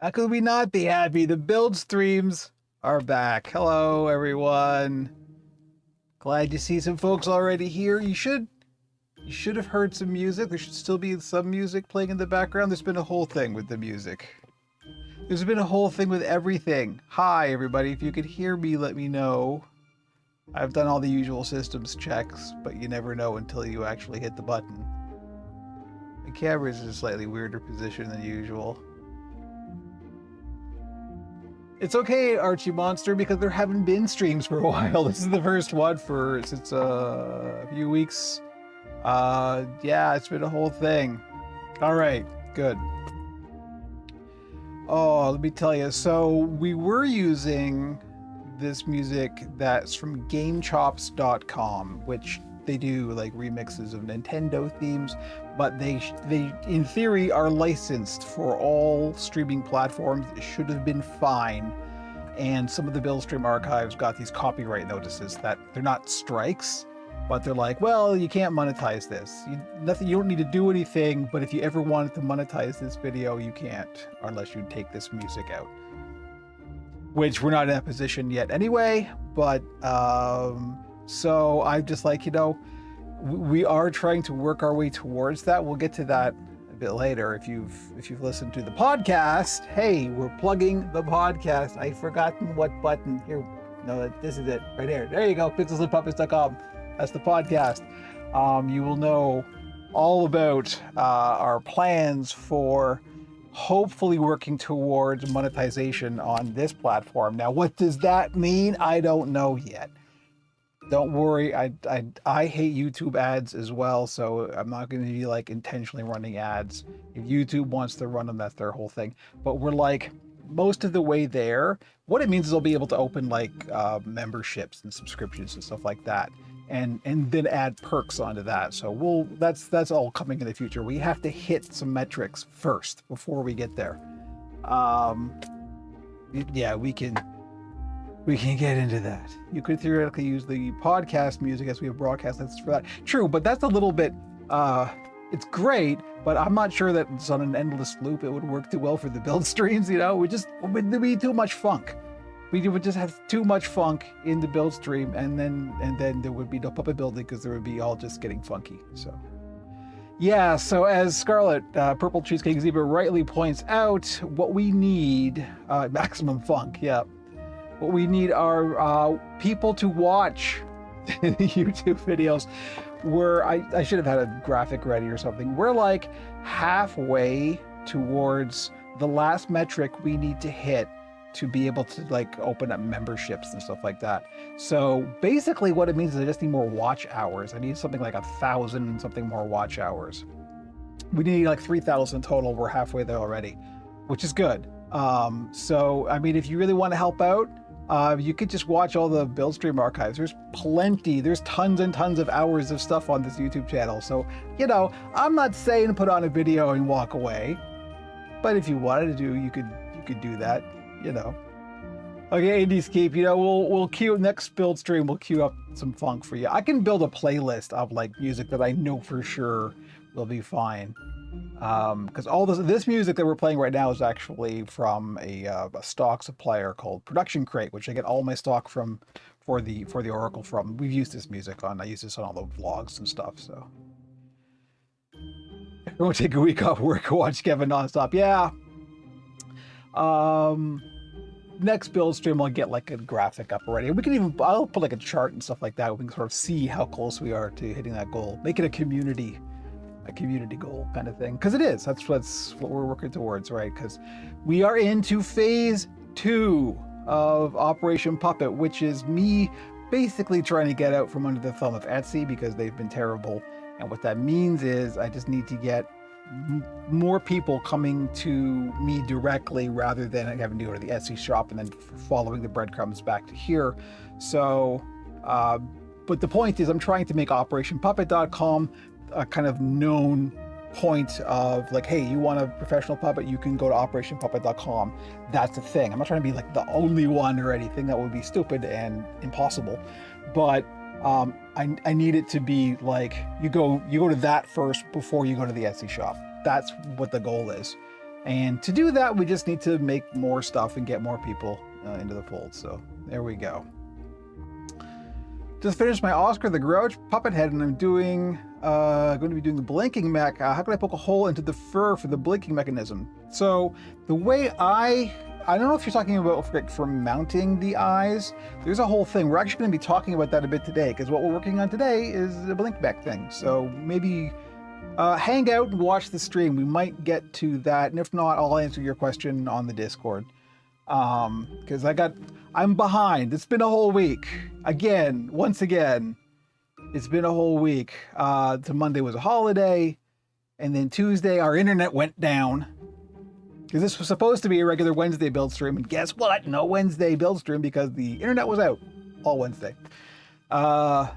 How could we not be happy? The build streams are back. Hello, everyone. Glad to see some folks already here. You should have heard some music. There should still be some music playing in the background. There's been a whole thing with the music. There's been a whole thing with everything. Hi, everybody. If you could hear me, let me know. I've done all the usual systems checks, but you never know until you actually hit the button. The camera's in a slightly weirder position than usual. It's okay, Archie Monster, because there haven't been streams for a while. This is the first one since a few weeks. Yeah, it's been a whole thing. All right, good. Oh, let me tell you. So we were using this music that's from GameChops.com, which they do like remixes of Nintendo themes, but they in theory are licensed for all streaming platforms. It should have been fine. And some of the Billstream archives got these copyright notices that they're not strikes, but they're like, well, you can't monetize this. You don't need to do anything, but if you ever wanted to monetize this video, you can't unless you take this music out. Which we're not in that position yet anyway, but so I'm just like, we are trying to work our way towards that. We'll get to that a bit later. If you've listened to the podcast, hey, we're plugging the podcast. I've forgotten what button here. No, this is it right here. There you go. pixelsandpuppets.com. That's the podcast. You will know all about our plans for hopefully working towards monetization on this platform. Now, what does that mean? I don't know yet. Don't worry, I hate YouTube ads as well, so I'm not going to be like intentionally running ads. If YouTube wants to run them, that's their whole thing. But we're like most of the way there. What it means is I'll be able to open like memberships and subscriptions and stuff like that, and then add perks onto that. So that's all coming in the future. We have to hit some metrics first before we get there. Yeah, we can get into that. You could theoretically use the podcast music as we have broadcast lists for that. True, but that's a little bit, it's great, but I'm not sure that it's on an endless loop. It would work too well for the build streams, It would be too much funk. We would just have too much funk in the build stream, and then there would be no puppet building because there would be all just getting funky. So yeah, so as Scarlet, Purple Cheesecake Zebra rightly points out, what we need, maximum funk, yeah. What we need are people to watch the YouTube videos. I should have had a graphic ready or something. We're like halfway towards the last metric we need to hit to be able to like open up memberships and stuff like that. So basically what it means is I just need more watch hours. I need something like 1,000 and something more watch hours. We need like 3,000 total. We're halfway there already, which is good. So, I mean, if you really want to help out, you could just watch all the build stream archives. There's tons and tons of hours of stuff on this YouTube channel. So, I'm not saying put on a video and walk away, but if you wanted to you could do that, Okay, Indies Keep, we'll queue next build stream. We'll queue up some funk for you. I can build a playlist of like music that I know for sure will be fine. Because all this music that we're playing right now is actually from a stock supplier called Production Crate, which I get all my stock from for the Oracle from. We've used this music I use this on all the vlogs and stuff. So everyone take a week off work, watch Kevin nonstop. Yeah. Next build stream I'll get like a graphic up already. I'll put like a chart and stuff like that. We can sort of see how close we are to hitting that goal. Make it a community goal kind of thing, because it is. That's what we're working towards, right? Because we are into phase 2 of Operation Puppet, which is me basically trying to get out from under the thumb of Etsy because they've been terrible. And what that means is I just need to get more people coming to me directly rather than having to go to the Etsy shop and then following the breadcrumbs back to here. So but the point is I'm trying to make OperationPuppet.com a kind of known point of like, hey, you want a professional puppet, you can go to OperationPuppet.com. That's the thing. I'm not trying to be like the only one or anything. That would be stupid and impossible. But I need it to be like you go to that first before you go to the Etsy shop. That's what the goal is. And to do that, we just need to make more stuff and get more people into the fold. So there we go. Just finished my Oscar the Grouch puppet head, and I'm going to be doing the blinking mech. How can I poke a hole into the fur for the blinking mechanism? So the way I don't know if you're talking about for mounting the eyes. There's a whole thing. We're actually going to be talking about that a bit today, because what we're working on today is the blink mech thing. So maybe hang out and watch the stream. We might get to that, and if not, I'll answer your question on the Discord. Because I'm behind. It's been a whole week. Once again, it's been a whole week. To Monday was a holiday, and then Tuesday our internet went down. Because this was supposed to be a regular Wednesday build stream, and guess what? No Wednesday build stream because the internet was out all Wednesday. No,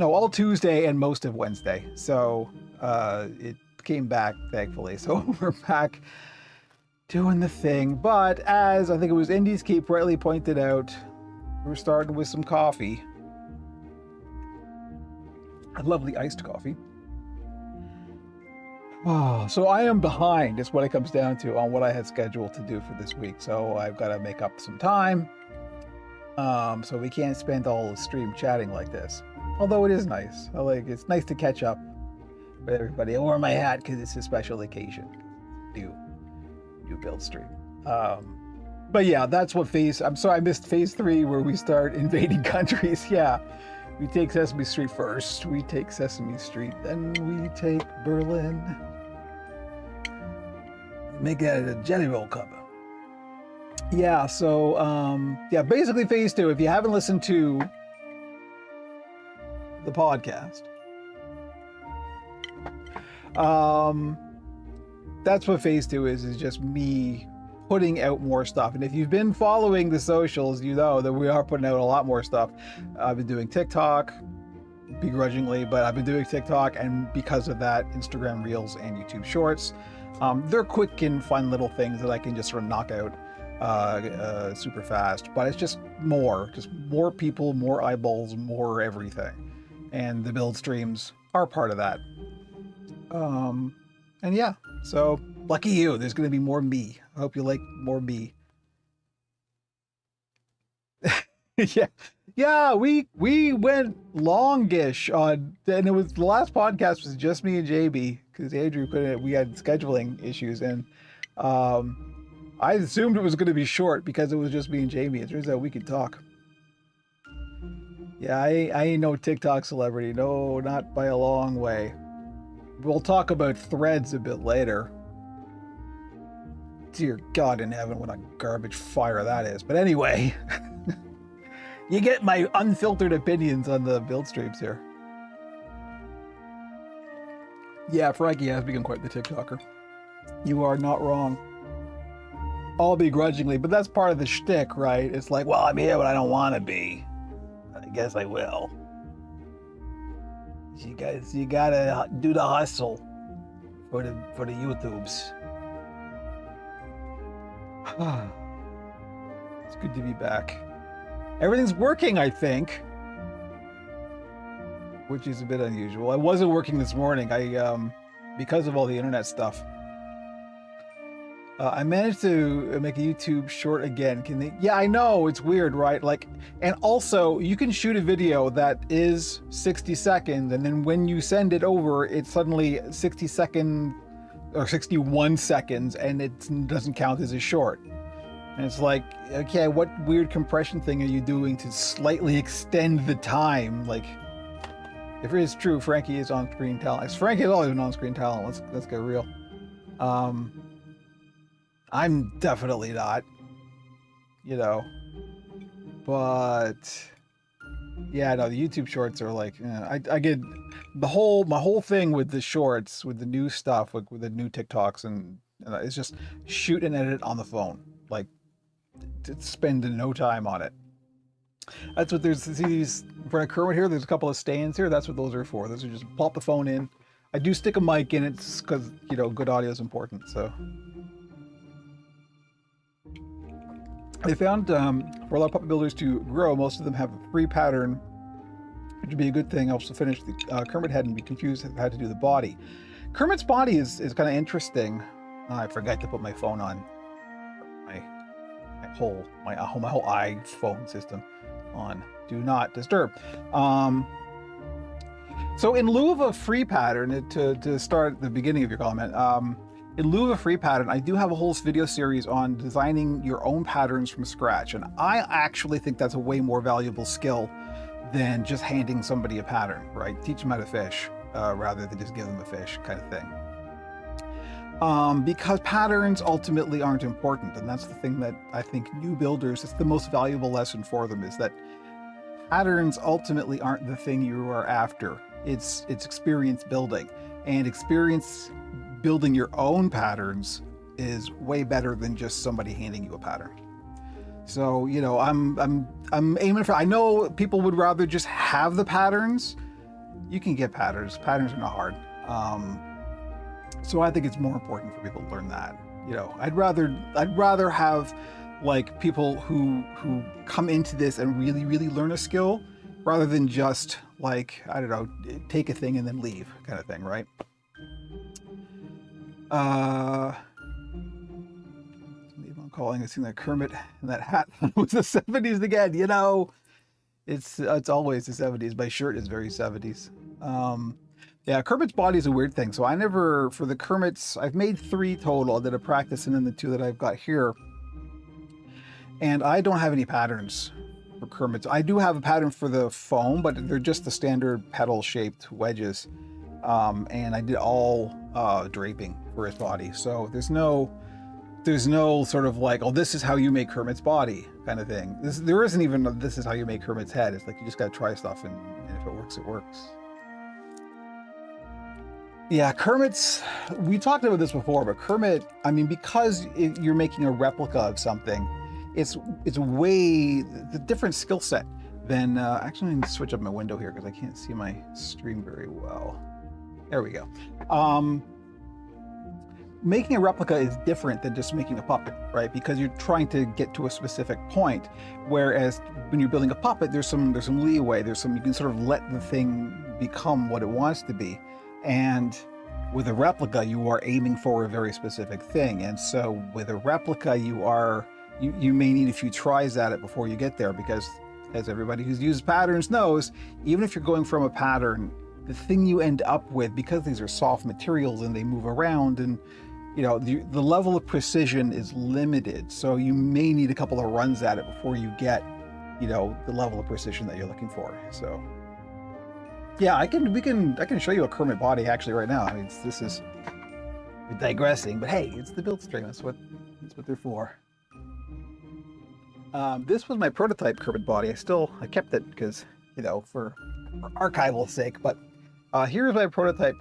all Tuesday and most of Wednesday. So it came back, thankfully. So we're back doing the thing. But as I think it was Indies Keep rightly pointed out, we're starting with some coffee. A lovely iced coffee. Oh, so I am behind is what it comes down to on what I had scheduled to do for this week. So I've got to make up some time. So we can't spend all the stream chatting like this. Although it is nice. It's nice to catch up with everybody. I wore my hat because it's a special occasion. New build stream. But yeah, that's what I'm sorry I missed phase 3 where we start invading countries. Yeah. We take Sesame Street first. We take Sesame Street, then we take Berlin. Make that a Jelly Roll cover. Yeah, so basically phase 2. If you haven't listened to the podcast, that's what phase 2 is just me putting out more stuff. And if you've been following the socials, you know that we are putting out a lot more stuff. I've been doing TikTok, begrudgingly, but I've been doing TikTok, and because of that, Instagram Reels and YouTube Shorts. They're quick and fun little things that I can just sort of knock out super fast, but it's just more people, more eyeballs, more everything. And the build streams are part of that. And yeah, so lucky you, there's going to be more me. I hope you like more me. Yeah, we went longish on, and it was the last podcast was just me and JB because Andrew we had scheduling issues, and I assumed it was going to be short because it was just me and Jamie. It turns out we could talk. Yeah, I ain't no TikTok celebrity. No, not by a long way. We'll talk about Threads a bit later. Dear God in heaven, what a garbage fire that is. But anyway, you get my unfiltered opinions on the build streams here. Yeah, Frankie has become quite the TikToker. You are not wrong. All begrudgingly, but that's part of the shtick, right? It's like, well, I'm here, but I don't want to be. I guess I will. You guys, you gotta do the hustle for the YouTubes. It's good to be back. Everything's working, I think, which is a bit unusual. I wasn't working this morning. Because of all the internet stuff. I managed to make a YouTube short again. Yeah, I know, it's weird, right? And also you can shoot a video that is 60 seconds, and then when you send it over, it's suddenly 60 seconds or 61 seconds, and it doesn't count as a short. And it's like, okay, what weird compression thing are you doing to slightly extend the time? If it is true, Frankie is on-screen talent. Frankie is always an on-screen talent. Let's get real. I'm definitely not, but yeah, no, the YouTube shorts are I get my whole thing with the shorts, with the new stuff, with the new TikToks, and it's just shoot and edit on the phone, to spend no time on it. That's what there's these in front of Kermit here. There's a couple of stands here. That's what those are for. Those are just pop the phone in. I do stick a mic in it because good audio is important. So they found for a lot of puppet builders to grow, most of them have a free pattern, which would be a good thing. Helps to finish the Kermit head and be confused how to do the body. Kermit's body is kind of interesting. I forgot to put my phone on my whole iPhone system on do not disturb. So in lieu of a free pattern, to start at the beginning of your comment, in lieu of a free pattern, I do have a whole video series on designing your own patterns from scratch. And I actually think that's a way more valuable skill than just handing somebody a pattern, right? Teach them how to fish rather than just give them a fish kind of thing. Because patterns ultimately aren't important. And that's the thing that I think new builders, it's the most valuable lesson for them, is that patterns ultimately aren't the thing you are after. It's experience building, and experience building your own patterns is way better than just somebody handing you a pattern. So, you know, I'm aiming for, I know people would rather just have the patterns. You can get patterns. Patterns are not hard. So I think it's more important for people to learn that. You know, I'd rather have like people who come into this and really learn a skill rather than just like, I don't know, take a thing and then leave kind of thing, right? Somebody calling us in that Kermit and that hat was the 70s again, you know. It's always the 70s. My shirt is very 70s. Yeah, Kermit's body is a weird thing. So I never, for the Kermits, I've made 3 total. I did a practice and then the 2 that I've got here. And I don't have any patterns for Kermits. I do have a pattern for the foam, but they're just the standard petal-shaped wedges. And I did all draping for his body. So there's no sort of like, oh, this is how you make Kermit's body kind of thing. There isn't even a, this is how you make Kermit's head. It's like you just got to try stuff, and if it works, it works. Yeah, Kermit's, we talked about this before, but Kermit, I mean, because you're making a replica of something, it's way the different skill set than, actually I need to switch up my window here because I can't see my stream very well. There we go. Making a replica is different than just making a puppet, right? Because you're trying to get to a specific point. Whereas when you're building a puppet, there's some leeway. You can sort of let the thing become what it wants to be. And with a replica, you are aiming for a very specific thing. And so with a replica, you may need a few tries at it before you get there, because as everybody who's used patterns knows, even if you're going from a pattern, the thing you end up with, because these are soft materials and they move around, and you know, the level of precision is limited. So you may need a couple of runs at it before you get, you know, the level of precision that you're looking for. So yeah, I can show you a Kermit body actually right now. I mean, this is digressing, but hey, it's the build stream. That's what they're for. This was my prototype Kermit body. I kept it because, you know, for archival sake, but here's my prototype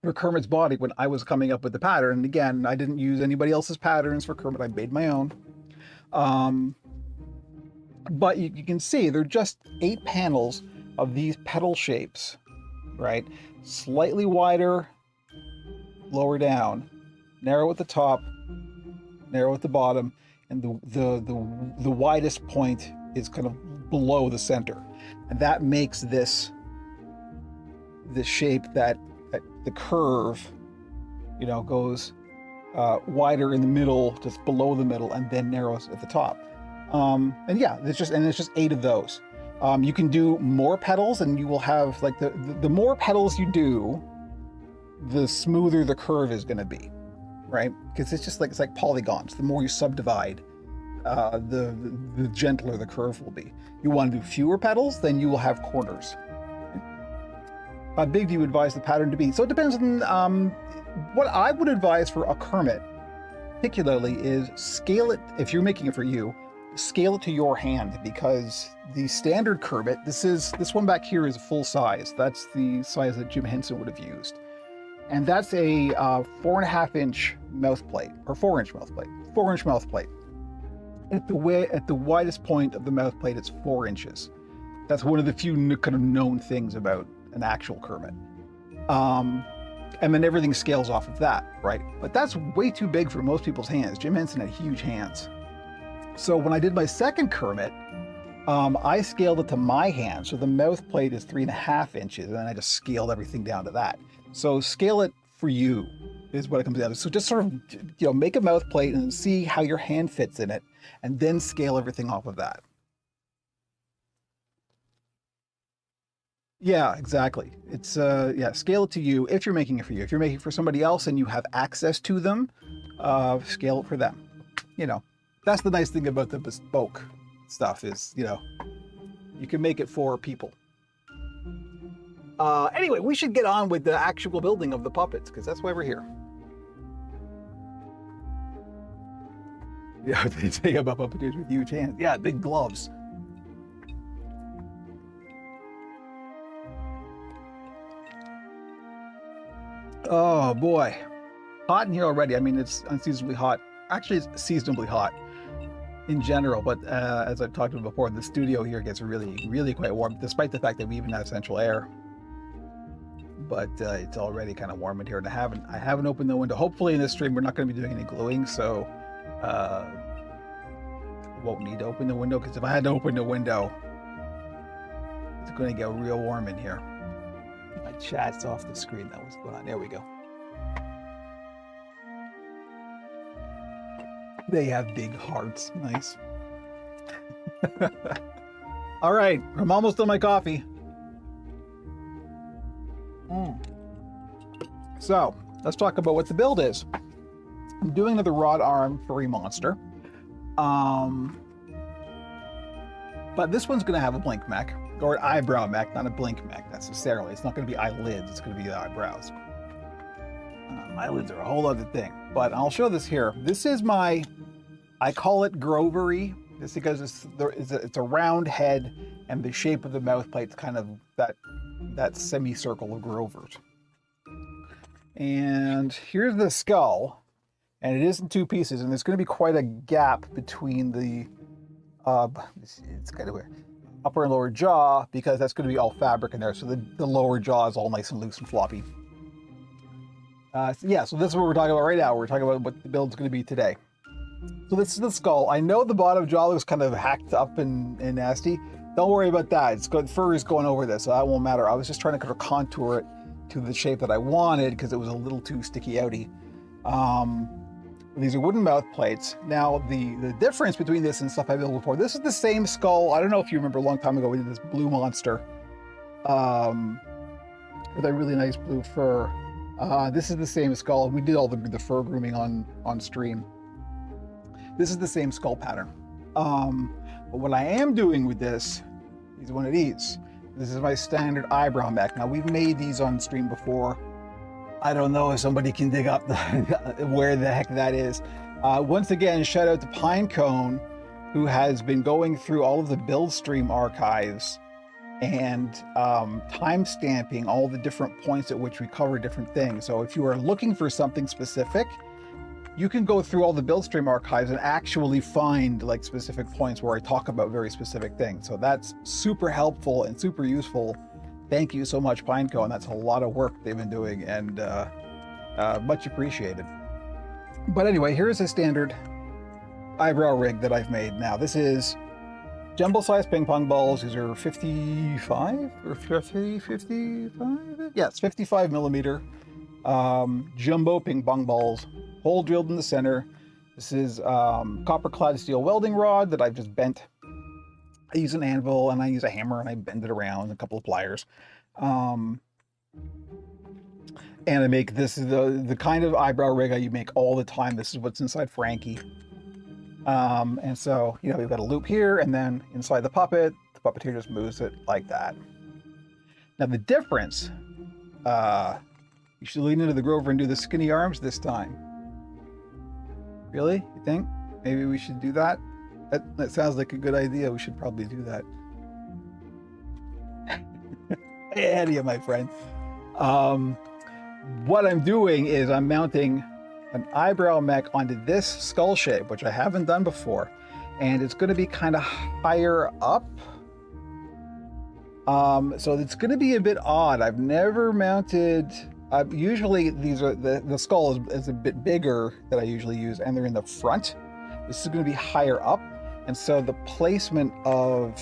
for Kermit's body when I was coming up with the pattern. And again, I didn't use anybody else's patterns for Kermit. I made my own. But you can see they're just 8 panels of these petal shapes, right? Slightly wider, lower down, narrow at the top, narrow at the bottom, and the widest point is kind of below the center. And that makes this shape that the curve, you know, goes wider in the middle, just below the middle, and then narrows at the top. And yeah, it's just 8 of those. You can do more petals, and you will have like the more petals you do, the smoother the curve is going to be, right? Because it's like polygons. The more you subdivide, the gentler the curve will be. You want to do fewer petals, then you will have corners. How big do you advise the pattern to be? So it depends on what I would advise for a Kermit, particularly, is scale it. If you're making it for you, scale it to your hand, because the standard Kermit, this one back here is full size. That's the size that Jim Henson would have used. And that's a 4.5 inch mouth plate, or 4-inch mouth plate, 4-inch mouth plate. At the widest point of the mouth plate, it's 4 inches. That's one of the few kind of known things about an actual Kermit. And then everything scales off of that, right? But that's way too big for most people's hands. Jim Henson had huge hands. So when I did my second Kermit, I scaled it to my hand. So the mouth plate is 3.5 inches, and then I just scaled everything down to that. So scale it for you. is what it comes down to. So just sort of, make a mouth plate and see how your hand fits in it, and then scale everything off of that. Yeah, exactly. It's scale it to you if you're making it for you. If you're making it for somebody else and you have access to them, scale it for them. That's the nice thing about the bespoke stuff is, you can make it for people. Anyway, we should get on with the actual building of the puppets because that's why we're here. Yeah, they say about puppeteers with huge hands. Yeah, big gloves. Oh boy, hot in here already. I mean, it's unseasonably hot. Actually, it's seasonably hot in general, but as I've talked about before, the studio here gets really, really quite warm, despite the fact that we even have central air. But it's already kind of warm in here, and I haven't opened the window. Hopefully, in this stream, we're not going to be doing any gluing, so won't need to open the window. Because if I had to open the window, it's going to get real warm in here. My chat's off the screen. That was going on. There we go. They have big hearts. Nice. All right, I'm almost done my coffee. So let's talk about what the build is. I'm doing another rod arm furry monster. But this one's going to have a blink mech, or an eyebrow mech, not a blink mech necessarily. It's not going to be eyelids, it's going to be the eyebrows. Eyelids are a whole other thing, but I'll show this here. This is I call it Grovery. It's because it's a round head, and the shape of the mouth plate's kind of that semicircle of Grover's. And here's the skull, and it is in two pieces, and there's going to be quite a gap between the it's kind of weird, upper and lower jaw, because that's going to be all fabric in there. So the lower jaw is all nice and loose and floppy. So this is what we're talking about right now. We're talking about what the build's going to be today. So this is the skull. I know the bottom jaw looks kind of hacked up and nasty. Don't worry about that. It's good. Fur is going over this, so that won't matter. I was just trying to kind of contour it to the shape that I wanted because it was a little too sticky outy. These are wooden mouth plates. Now, the difference between this and stuff I've built before, this is the same skull. I don't know if you remember a long time ago, we did this blue monster with a really nice blue fur. This is the same skull. We did all the fur grooming on stream. This is the same skull pattern. But what I am doing with this is one of these. This is my standard eyebrow mech. Now, we've made these on stream before. I don't know if somebody can dig up where the heck that is. Once again, shout out to Pinecone, who has been going through all of the build stream archives and time stamping all the different points at which we cover different things. So if you are looking for something specific, you can go through all the build stream archives and actually find like specific points where I talk about very specific things. So that's super helpful and super useful. Thank you so much, Pinecone. That's a lot of work they've been doing, and much appreciated. But anyway, here's a standard eyebrow rig that I've made. Now, this is jumbo-sized ping pong balls. These are 55 or 55? Yes, 55 millimeter jumbo ping pong balls, hole drilled in the center. This is copper-clad steel welding rod that I've just bent. I use an anvil and I use a hammer and I bend it around, a couple of pliers. And I make this the kind of eyebrow rig I make all the time. This is what's inside Frankie. And so, we've got a loop here, and then inside the puppeteer just moves it like that. Now the difference, you should lean into the Grover and do the skinny arms this time. Really? You think? Maybe we should do that? That sounds like a good idea. We should probably do that. Ahead of you, my friend. What I'm doing is I'm mounting an eyebrow mech onto this skull shape, which I haven't done before. And it's going to be kind of higher up. So it's going to be a bit odd. I've never mounted... usually these are the skull is a bit bigger that I usually use, and they're in the front. This is going to be higher up. And so the placement of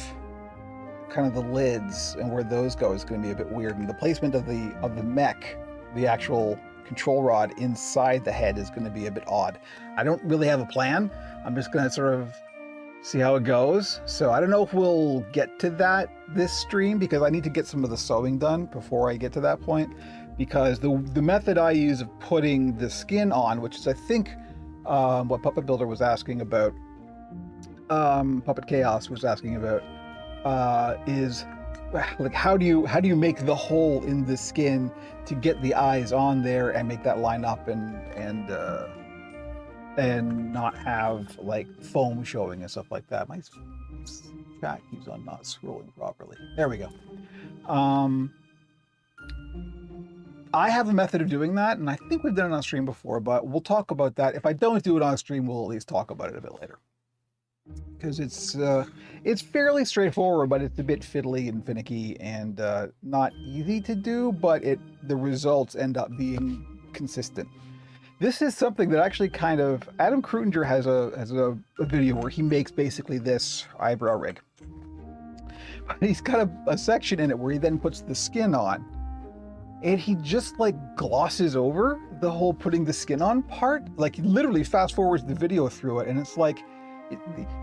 kind of the lids and where those go is going to be a bit weird. And the placement of the mech, the actual control rod inside the head is going to be a bit odd. I don't really have a plan. I'm just going to sort of see how it goes. So I don't know if we'll get to that this stream, because I need to get some of the sewing done before I get to that point, because the method I use of putting the skin on, which is I think what Puppet Builder was asking about, Puppet Chaos was asking about, is like how do you make the hole in the skin to get the eyes on there and make that line up and not have like foam showing and stuff like that. My chat keeps on not scrolling properly. There we go. I have a method of doing that, and I think we've done it on stream before, but we'll talk about that. If I don't do it on stream, we'll at least talk about it a bit later, because it's fairly straightforward, but it's a bit fiddly and finicky and not easy to do, but the results end up being consistent. This is something that actually kind of, Adam Krutinger has a video where he makes basically this eyebrow rig. But he's got a section in it where he then puts the skin on, and he just like glosses over the whole putting the skin on part. Like he literally fast forwards the video through it, and it's like,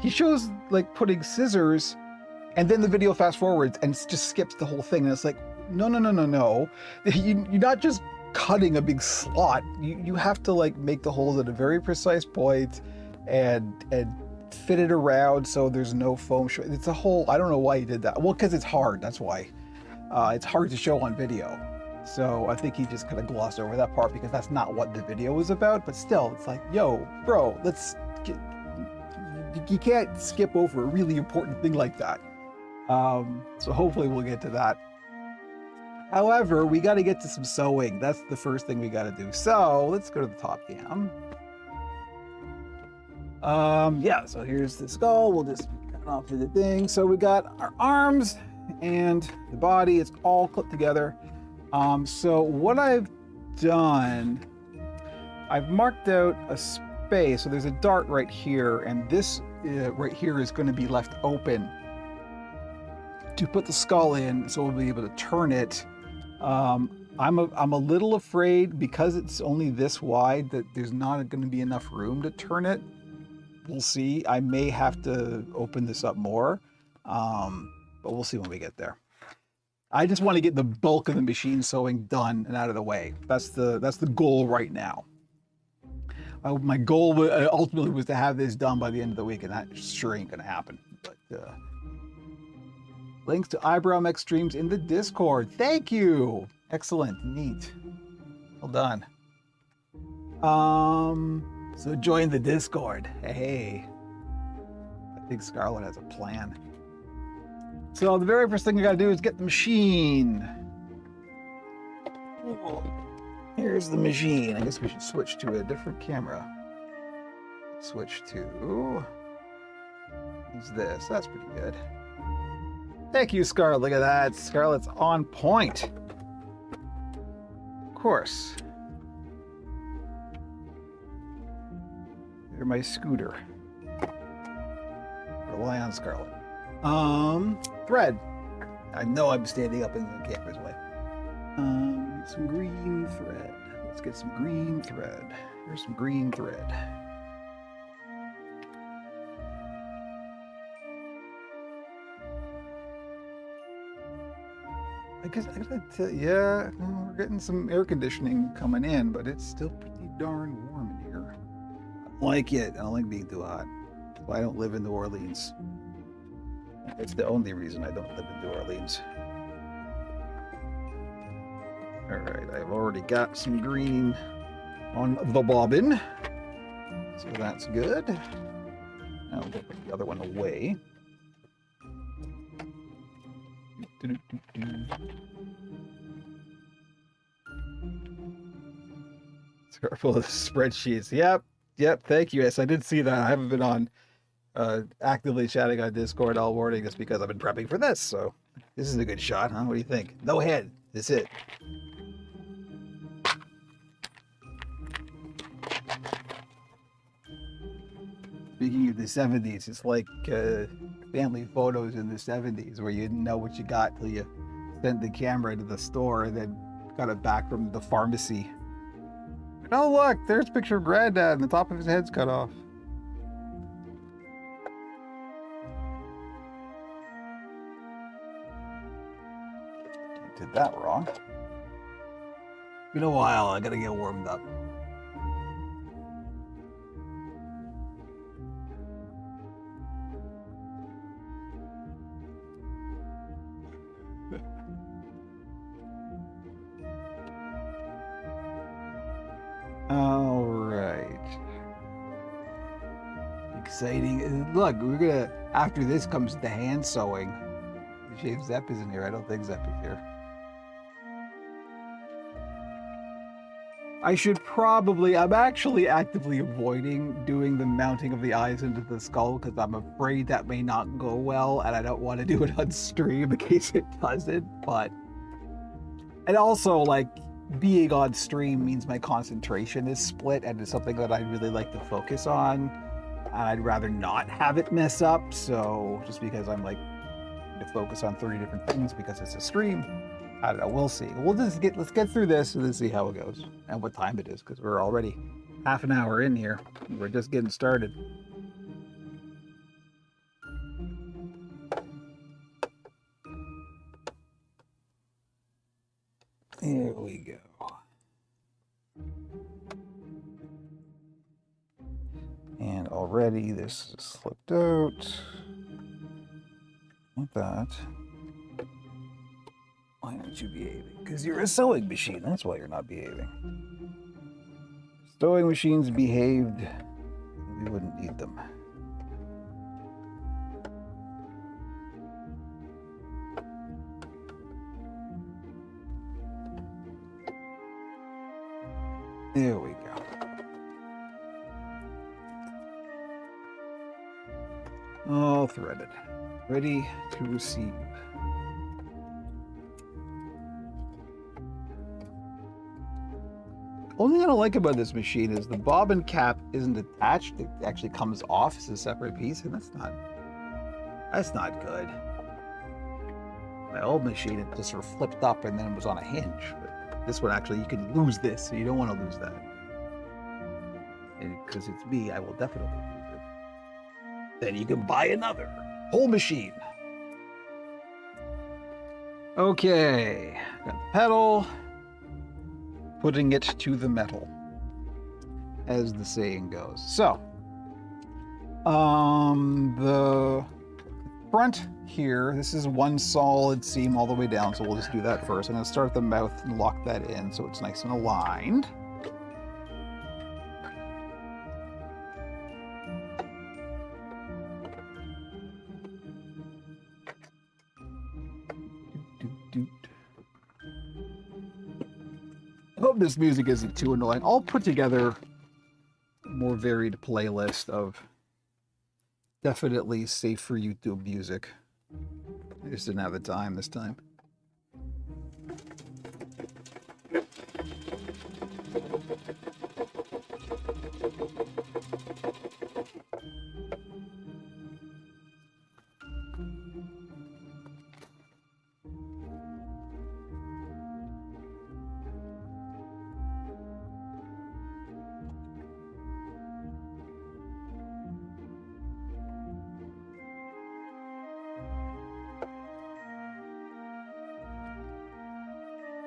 he shows like putting scissors, and then the video fast forwards and just skips the whole thing, and it's like, no. You're not just cutting a big slot. You have to like make the holes at a very precise point and fit it around so there's no foam show. It's a whole, I don't know why he did that. Well, because it's hard, that's why. It's hard to show on video. So I think he just kind of glossed over that part because that's not what the video was about. But still, it's like, yo, bro, you can't skip over a really important thing like that. So hopefully we'll get to that. However, we got to get to some sewing. That's the first thing we got to do. So let's go to the top cam. Yeah, so here's the skull. We'll just cut off the thing. So we got our arms and the body. It's all clipped together. So what I've done, I've marked out a space. So there's a dart right here, and this right here is going to be left open to put the skull in, so we'll be able to turn it. I'm a little afraid, because it's only this wide, that there's not going to be enough room to turn it. We'll see. I may have to open this up more, but we'll see when we get there. I just want to get the bulk of the machine sewing done and out of the way. That's the goal right now. My goal ultimately was to have this done by the end of the week, and that sure ain't gonna happen. But links to Eyebrow Mech streams in the Discord. Thank you. Excellent. Neat. Well done. So join the Discord. Hey. I think Scarlett has a plan. So the very first thing we gotta do is get the machine. Here's the machine. I guess we should switch to a different camera. Switch to... Who's this? That's pretty good. Thank you, Scarlett. Look at that. Scarlett's on point. Of course. Here's my scooter. Rely on Scarlett. Thread. I know I'm standing up in the camera's way. Some green thread. Let's get some green thread. Here's some green thread. I guess I gotta tell you, yeah, we're getting some air conditioning coming in, but it's still pretty darn warm in here. I don't like it. I don't like being too hot. That's why I don't live in New Orleans. It's the only reason I don't live in New Orleans. All right, I've already got some green on the bobbin, so that's good. Now we'll put the other one away. Full of spreadsheets. Yep. Thank you. Yes, I did see that. I haven't been on actively chatting on Discord all morning just because I've been prepping for this. So this is a good shot, huh? What do you think? No head. That's it. Speaking of the 70s, it's like family photos in the 70s where you didn't know what you got till you sent the camera to the store and then got it back from the pharmacy. Oh, look, there's a picture of Granddad and the top of his head's cut off. Did that wrong. Been a while, I gotta get warmed up. All right. Exciting. Look, we're gonna, after this comes the hand sewing. Shave Zep isn't here. I don't think Zep is here. I should probably, I'm actually actively avoiding doing the mounting of the eyes into the skull because I'm afraid that may not go well and I don't want to do it on stream in case it doesn't, but... And also, like, being on stream means my concentration is split and it's something that I really like to focus on. And I'd rather not have it mess up, so just because I'm like, to focus on 30 different things because it's a stream. I don't know. We'll see. Let's get through this and then see how it goes and what time it is because we're already half an hour in here. We're just getting started. There we go. And already this is slipped out. Like that. Why aren't you behaving? Because you're a sewing machine. That's why you're not behaving. Sewing machines behaved, we wouldn't need them. There we go. All threaded. Ready to receive. Only thing I don't like about this machine is the bobbin cap isn't attached. It actually comes off as a separate piece, and that's not good. My old machine, it just sort of flipped up and then it was on a hinge. But this one actually, you can lose this, so you don't want to lose that. And because it's me, I will definitely lose it. Then you can buy another whole machine. Okay, got the pedal. Putting it to the metal, as the saying goes. So, the front here, this is one solid seam all the way down, so we'll just do that first. I'm gonna start at the mouth and lock that in so it's nice and aligned. I hope this music isn't too annoying. I'll put together a more varied playlist of definitely safe for YouTube music. I just didn't have the time this time.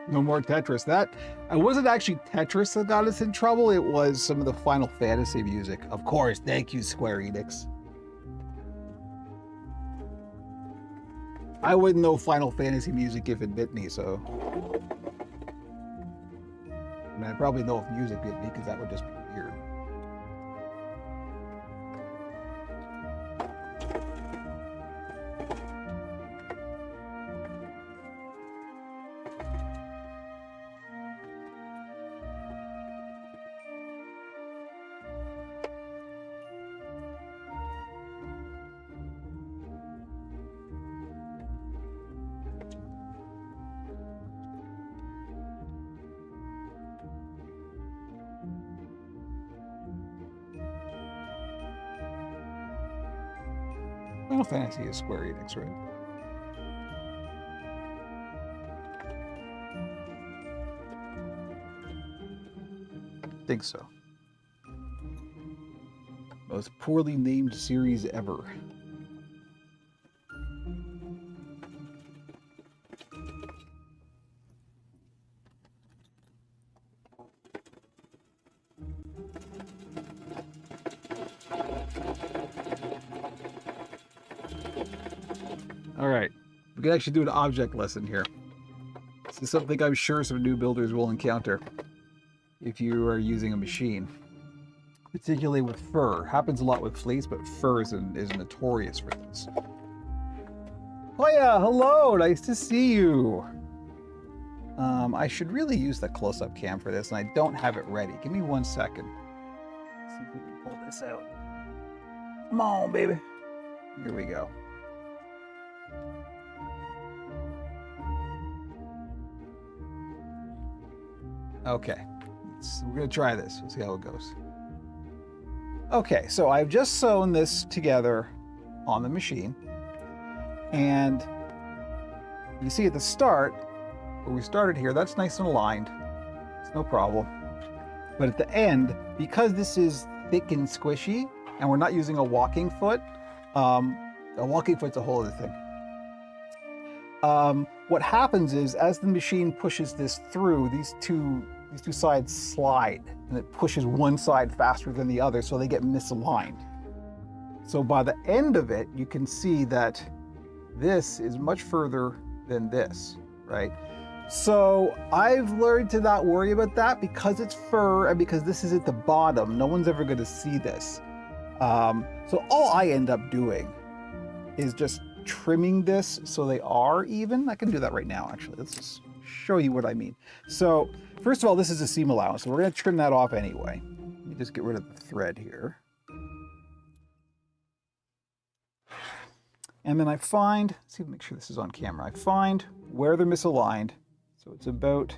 No more Tetris. That, it wasn't actually Tetris that got us in trouble. It was some of the Final Fantasy music. Of course, thank you, Square Enix. I wouldn't know Final Fantasy music if it bit me, so. I mean, I'd probably know if music bit me because that would just be weird. Final Fantasy is Square Enix, right? think so. Most poorly named series ever. All right, we can actually do an object lesson here. This is something I'm sure some new builders will encounter if you are using a machine, particularly with fur. Happens a lot with fleece, but fur is notorious for this. Oh yeah, hello, nice to see you. I should really use the close-up cam for this, and I don't have it ready. Give me 1 second. Let's see if we can pull this out. Come on, baby. Here we go. Okay, we're gonna try this. We'll see how it goes. Okay, so I've just sewn this together on the machine, and you see at the start, where we started here, that's nice and aligned. It's no problem. But at the end, because this is thick and squishy, and we're not using a walking foot, a walking foot's a whole other thing. What happens is, as the machine pushes this through, these two sides slide, and it pushes one side faster than the other, so they get misaligned. So by the end of it, you can see that this is much further than this, right? So I've learned to not worry about that because it's fur and because this is at the bottom. No one's ever going to see this. So all I end up doing is just trimming this so they are even. I can do that right now, actually. Let's just show you what I mean. So first of all, this is a seam allowance, so we're going to trim that off anyway. Let me just get rid of the thread here. And then I find, let's see, make sure this is on camera. I find where they're misaligned. So it's about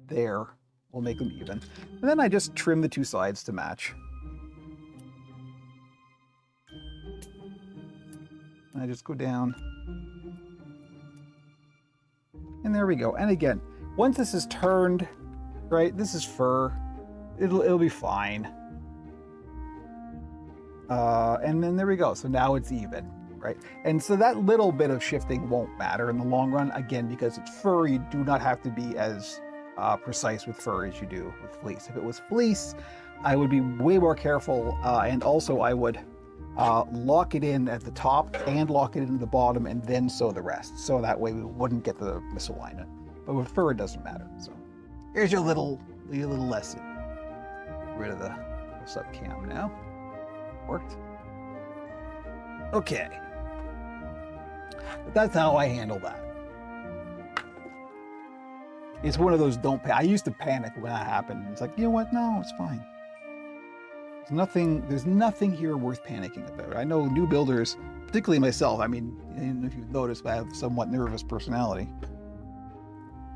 there. We'll make them even. And then I just trim the two sides to match. And I just go down. And there we go. And again, once this is turned, right, this is fur, it'll be fine. And then there we go. So now it's even, right? And so that little bit of shifting won't matter in the long run. Again, because it's fur, you do not have to be as precise with fur as you do with fleece. If it was fleece, I would be way more careful. And also I would lock it in at the top and lock it in the bottom and then sew the rest. So that way we wouldn't get the misalignment. But with fur, it doesn't matter. So here's your little lesson. Get rid of the close-up cam now. Worked. Okay. But that's how I handle that. It's one of those don't panic. I used to panic when that happened. It's like, you know what? No, it's fine. There's nothing here worth panicking about. I know new builders, particularly myself, I mean, if you've noticed, I have a somewhat nervous personality.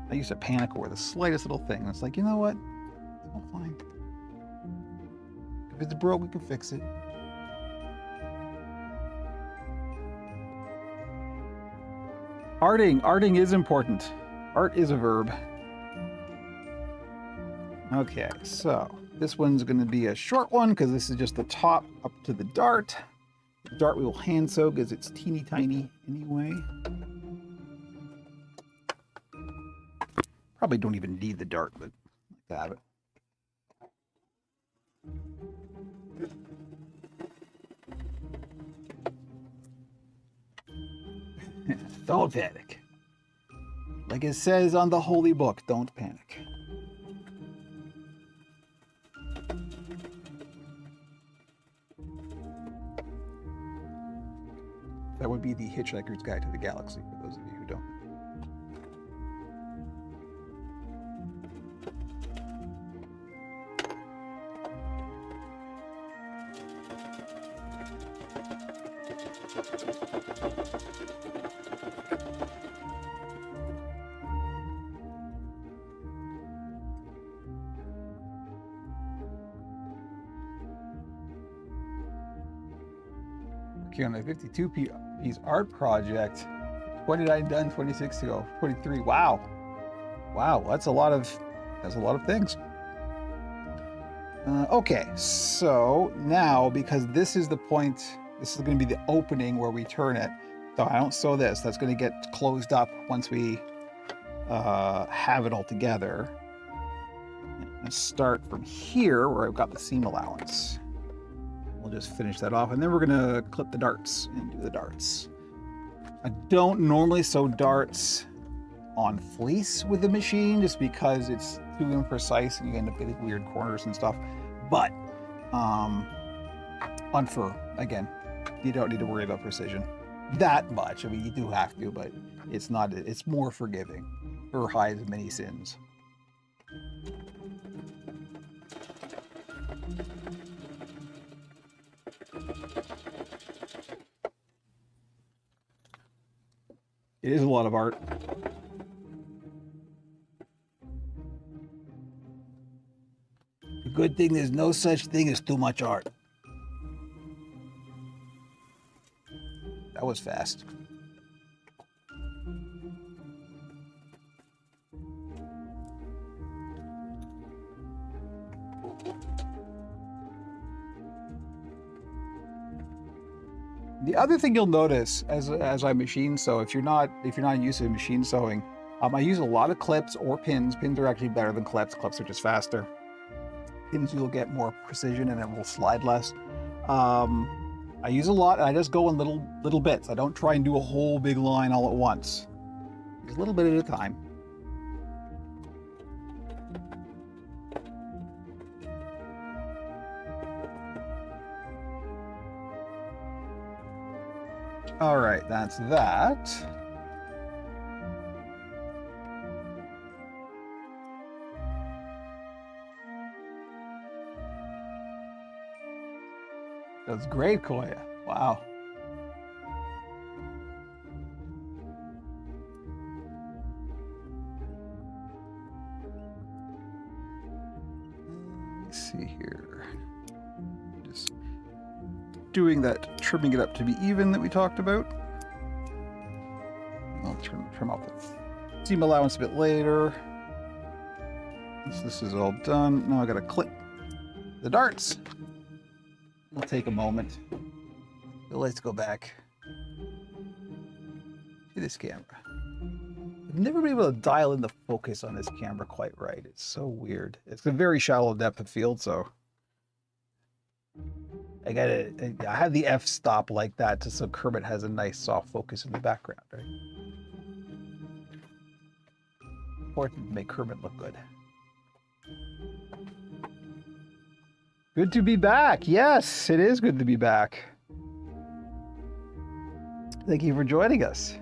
I used to panic over the slightest little thing. And it's like, you know what? It's all fine. If it's broke, we can fix it. Arting is important. Art is a verb. Okay, so this one's going to be a short one because this is just the top up to the dart. The dart we will hand sew because it's teeny tiny anyway. Probably don't even need the dart, but I like to have it. Don't panic. Like it says on the holy book, don't panic. That would be the Hitchhiker's Guide to the Galaxy, for those of you who don't. On a 52-piece art project, 29 done, 26 to go, 23. Wow, that's a lot of things. Okay, so now, because this is the point, this is going to be the opening where we turn it. So I don't sew this. That's going to get closed up once we have it all together. I'm going to start from here where I've got the seam allowance. We'll just finish that off, and then we're going to clip the darts and do the darts. I don't normally sew darts on fleece with the machine just because it's too imprecise and you end up getting weird corners and stuff. But on fur, again, you don't need to worry about precision that much. I mean, you do have to, but it's not, it's more forgiving. Fur hides many sins. It is a lot of art. The good thing, there's no such thing as too much art. That was fast. The other thing you'll notice as I machine sew, if you're not used to machine sewing, I use a lot of clips or pins. Pins are actually better than clips. Clips are just faster. Pins, you'll get more precision and it will slide less. I use a lot, and I just go in little bits. I don't try and do a whole big line all at once. Just a little bit at a time. All right, that's that. That's great, Koya. Wow. Let's see here. Just doing that, trimming it up to be even that we talked about. I'll trim off the seam allowance a bit later. Once this is all done, now I gotta clip the darts. It'll take a moment. So let's go back to this camera. I've never been able to dial in the focus on this camera quite right. It's so weird. It's a very shallow depth of field, so I have the f-stop like that just so Kermit has a nice soft focus in the background, right? Important to make Kermit look good. Good to be back. Yes, it is good to be back. Thank you for joining us.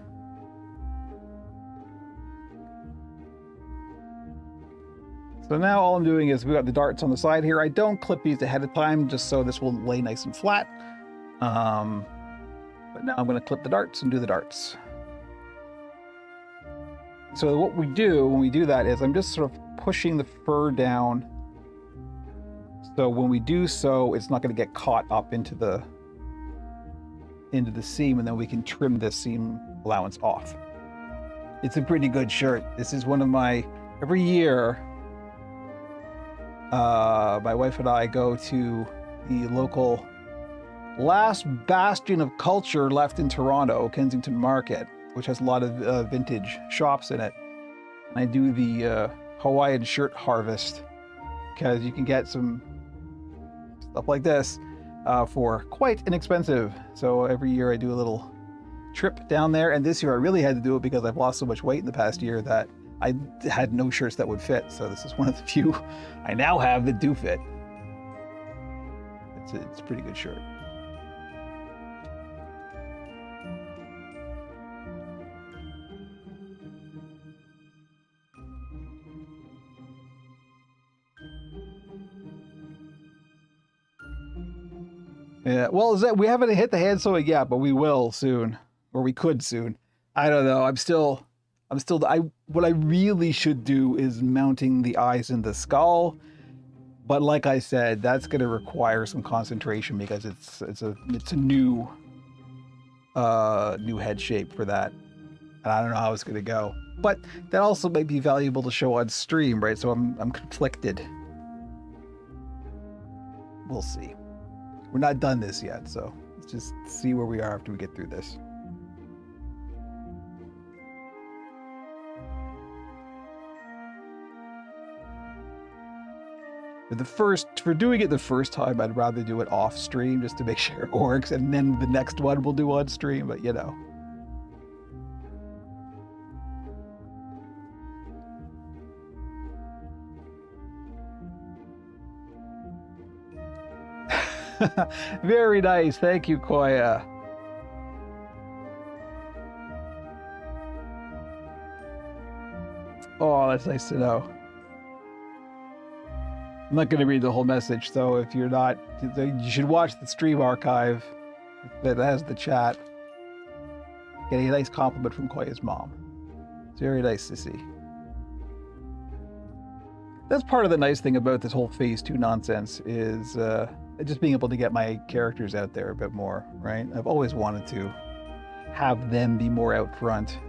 So now all I'm doing is we got the darts on the side here. I don't clip these ahead of time just so this will lay nice and flat. But now I'm going to clip the darts and do the darts. So what we do when we do that is I'm just sort of pushing the fur down. So when we do so, it's not going to get caught up into the seam, and then we can trim this seam allowance off. It's a pretty good shirt. This is one of my, every year, my wife and I go to the local last bastion of culture left in Toronto, Kensington Market, which has a lot of vintage shops in it. And I do the Hawaiian shirt harvest because you can get some stuff like this for quite inexpensive. So every year I do a little trip down there, and this year I really had to do it because I've lost so much weight in the past year that I had no shirts that would fit. So this is one of the few I now have that do fit. It's a pretty good shirt. Yeah, well, is that we haven't hit the hand sewing yet, but we will soon, or we could soon. I don't know. What I really should do is mounting the eyes in the skull, but like I said, that's going to require some concentration because it's a new head shape for that, and I don't know how it's going to go. But that also might be valuable to show on stream, right? So I'm conflicted. we'll see. We're not done this yet, so let's just see where we are after we get through this. For doing it the first time, I'd rather do it off stream just to make sure it works, and then the next one we'll do on stream, but you know. Very nice. Thank you, Koya. Oh, that's nice to know. I'm not going to read the whole message, so if you're not, you should watch the stream archive that has the chat. Getting a nice compliment from Koya's mom. It's very nice to see. That's part of the nice thing about this whole Phase 2 nonsense is just being able to get my characters out there a bit more, right? I've always wanted to have them be more out front.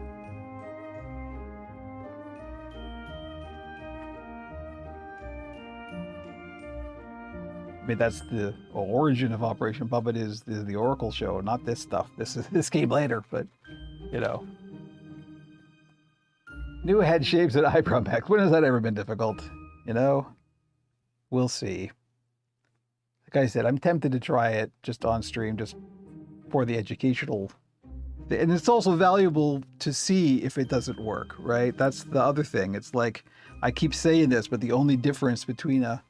I mean, that's the origin of Operation Puppet is the Oracle show, not this stuff. This came later, but you know. New head shapes and eyebrow back. When has that ever been difficult? You know? We'll see. Like I said, I'm tempted to try it just on stream, just for the educational. And it's also valuable to see if it doesn't work, right? That's the other thing. It's like, I keep saying this, but the only difference between an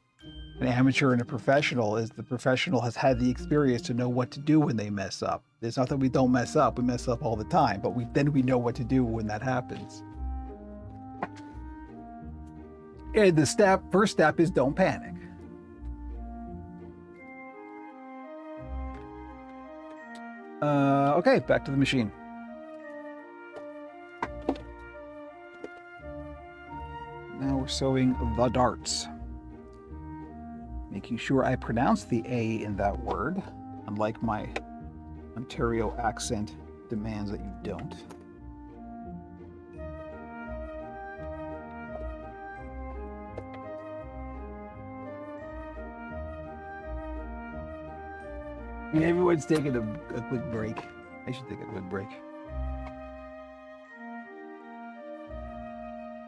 amateur and a professional is the professional has had the experience to know what to do when they mess up. It's not that we don't mess up, we mess up all the time, but then we know what to do when that happens. And the first step is don't panic. Okay, back to the machine. Now we're sewing the darts. Making sure I pronounce the A in that word, unlike my Ontario accent demands that you don't. Everyone's taking a quick break. I should take a quick break.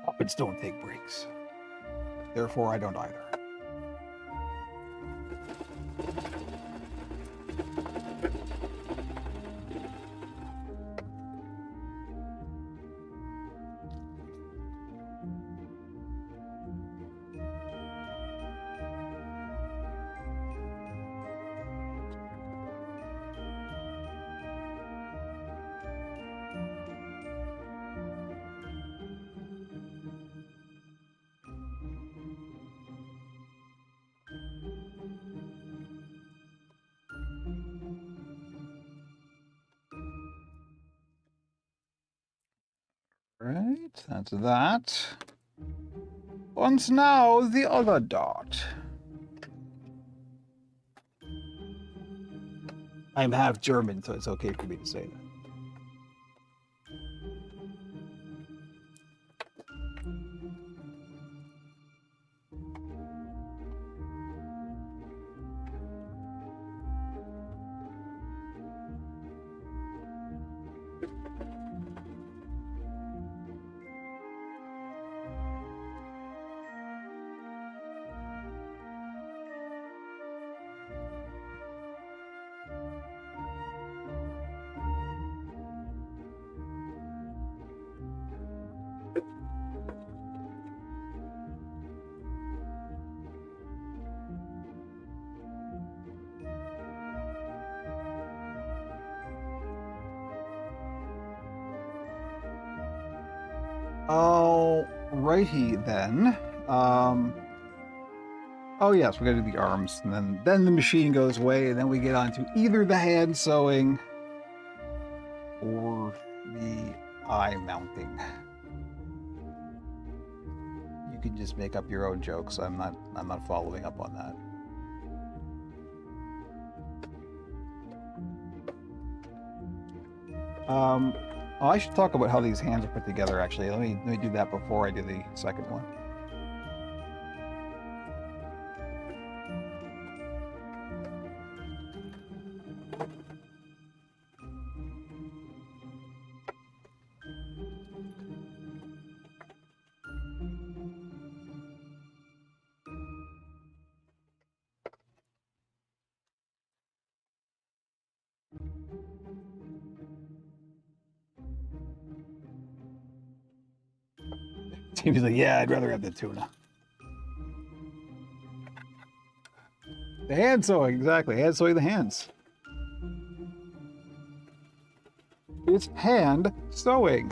Puppets don't take breaks. Therefore, I don't either. Right, that's that. And now the other dot. I'm half German, so it's okay for me to say that. Alrighty then. Oh yes, we're gonna do the arms, and then the machine goes away, and then we get on to either the hand sewing or the eye mounting. You can just make up your own jokes. I'm not following up on that. Oh, I should talk about how these hands are put together, actually. Let me do that before I do the second one. Jamie's like, yeah, I'd rather have the tuna. The hand sewing, exactly. Hand sewing the hands. It's hand sewing.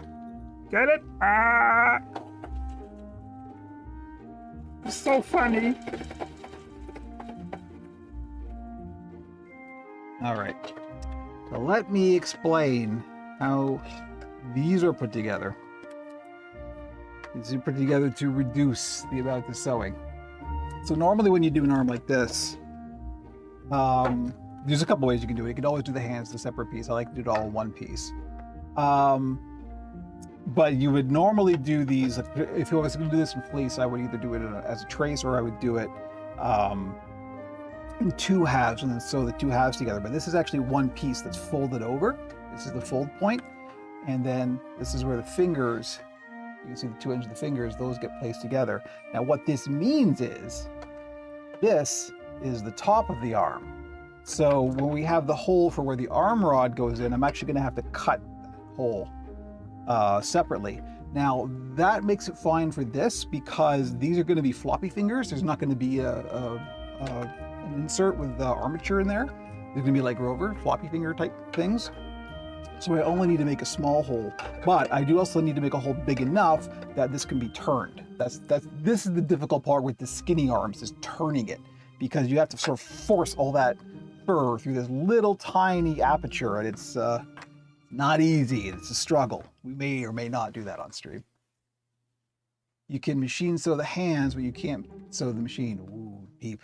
Get it? Ah! It's so funny. All right. So let me explain how these are put together. These are put together to reduce the amount of sewing. So normally when you do an arm like this, there's a couple ways you can do it. You can always do the hands a separate piece. I like to do it all in one piece. But you would normally do these, if I was going to do this in fleece, I would either do it as a trace or I would do it in two halves and then sew the two halves together. But this is actually one piece that's folded over. This is the fold point. And then this is where the fingers, you can see the 2 ends of the fingers, those get placed together. Now what this means is, this is the top of the arm. So when we have the hole for where the arm rod goes in, I'm actually going to have to cut that hole separately. Now that makes it fine for this because these are going to be floppy fingers. There's not going to be an insert with the armature in there. They're going to be like Rover, floppy finger type things. So I only need to make a small hole, but I do also need to make a hole big enough that this can be turned. This is the difficult part with the skinny arms, is turning it, because you have to sort of force all that fur through this little tiny aperture, and it's not easy. It's a struggle. We may or may not do that on stream. You can machine sew the hands, but you can't sew the machine. Ooh, deep.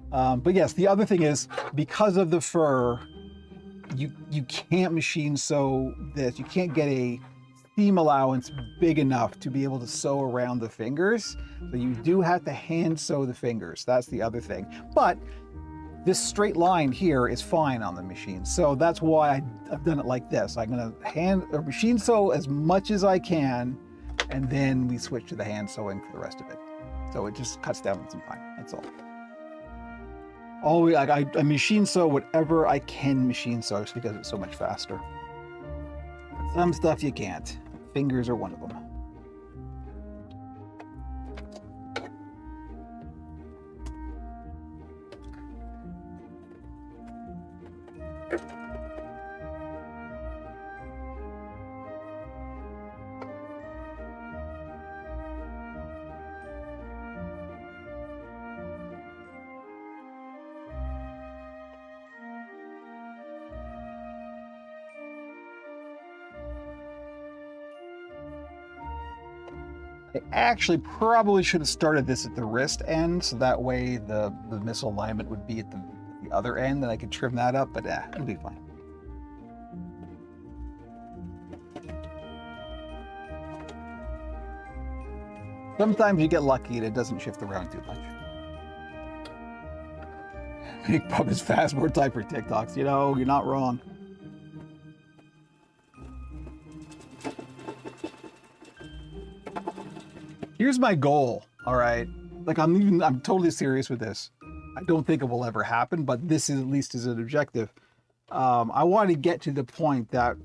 But yes, the other thing is, because of the fur, you can't machine sew this. You can't get a seam allowance big enough to be able to sew around the fingers. So you do have to hand sew the fingers. That's the other thing. But this straight line here is fine on the machine. So that's why I've done it like this. I'm gonna machine sew as much as I can, and then we switch to the hand sewing for the rest of it. So it just cuts down on some time, that's all. I machine sew whatever I can machine sew just because it's so much faster. Some stuff you can't. Fingers are one of them. I actually probably should have started this at the wrist end, so that way the misalignment would be at the other end, and I could trim that up, but it'll be fine. Sometimes you get lucky and it doesn't shift around too much. Big Pub is fast, more time for TikToks. You know, you're not wrong. Here's my goal, all right? Like I'm totally serious with this. I don't think it will ever happen, but this is at least as an objective. I want to get to the point that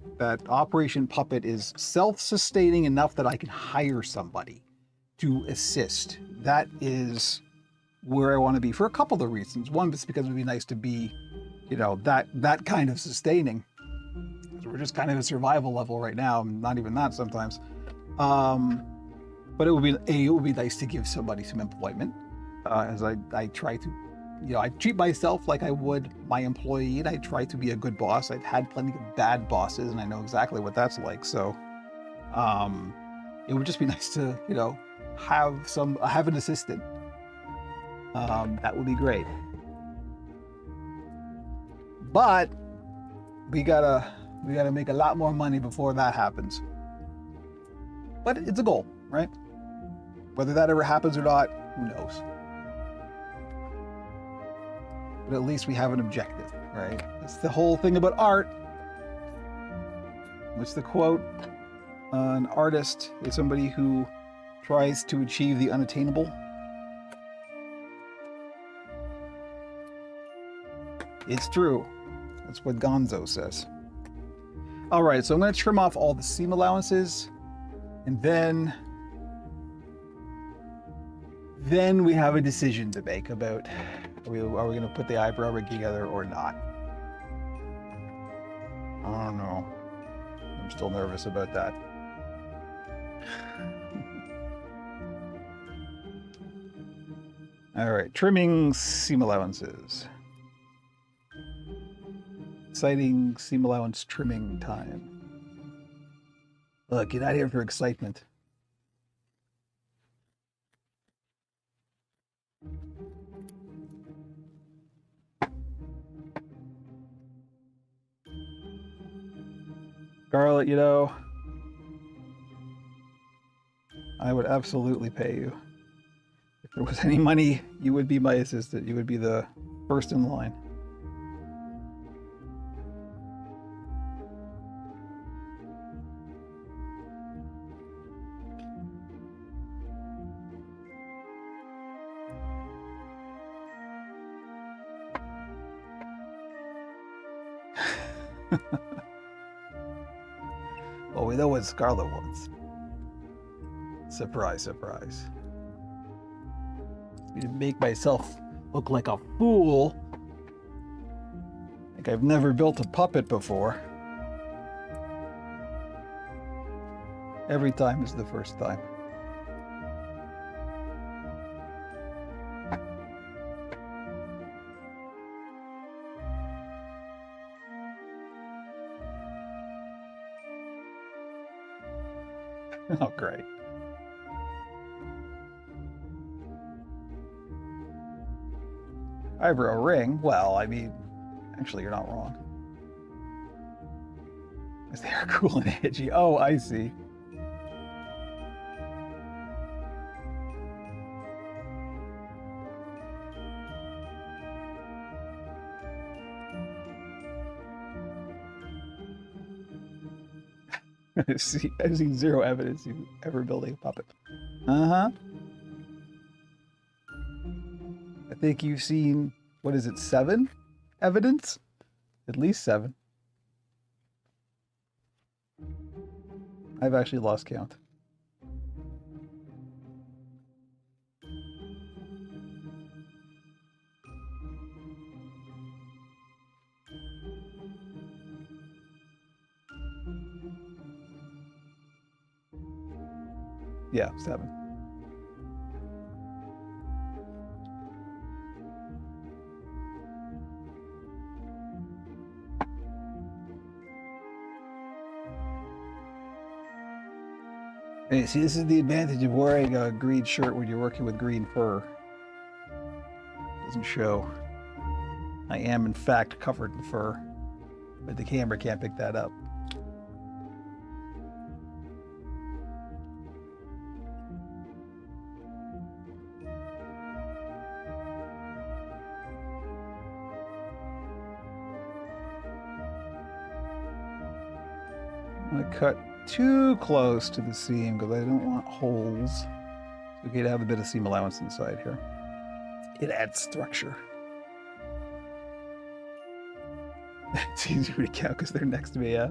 Operation Puppet is self-sustaining enough that I can hire somebody to assist. That is where I want to be for a couple of reasons. One is because it would be nice to be, you know, that kind of sustaining. We're just kind of a survival level right now, not even that sometimes. But it would be nice to give somebody some employment, as I try to, you know, I treat myself like I would my employee, and I try to be a good boss. I've had plenty of bad bosses, and I know exactly what that's like. So, it would just be nice to, you know, have an assistant. That would be great. But we gotta make a lot more money before that happens. But it's a goal, right? Whether that ever happens or not, who knows? But at least we have an objective, right? That's the whole thing about art. What's the quote? An artist is somebody who tries to achieve the unattainable. It's true. That's what Gonzo says. All right, so I'm going to trim off all the seam allowances, and then then we have a decision to make about are we going to put the eyebrow rig together or not. I don't know. I'm still nervous about that. All right, trimming seam allowances. Exciting seam allowance trimming time. Look, get out of here for excitement. Scarlett, you know, I would absolutely pay you. If there was any money, you would be my assistant. You would be the first in line. Well, we know what Scarlett wants. Surprise, surprise. To make myself look like a fool. Like I've never built a puppet before. Every time is the first time. Oh, great. Eyebrow ring? Well, I mean, actually, you're not wrong. Because they are cool and edgy. Oh, I see. I've seen zero evidence you ever building a puppet. Uh-huh. I think you've seen, what is it, 7 evidence? At least 7. I've actually lost count. Yeah, 7. Hey, see, this is the advantage of wearing a green shirt when you're working with green fur. Doesn't show. I am, in fact, covered in fur, but the camera can't pick that up. I'm gonna cut too close to the seam because I don't want holes. So we could have a bit of seam allowance inside here. It adds structure. It's easier to count because they're next to me, yeah.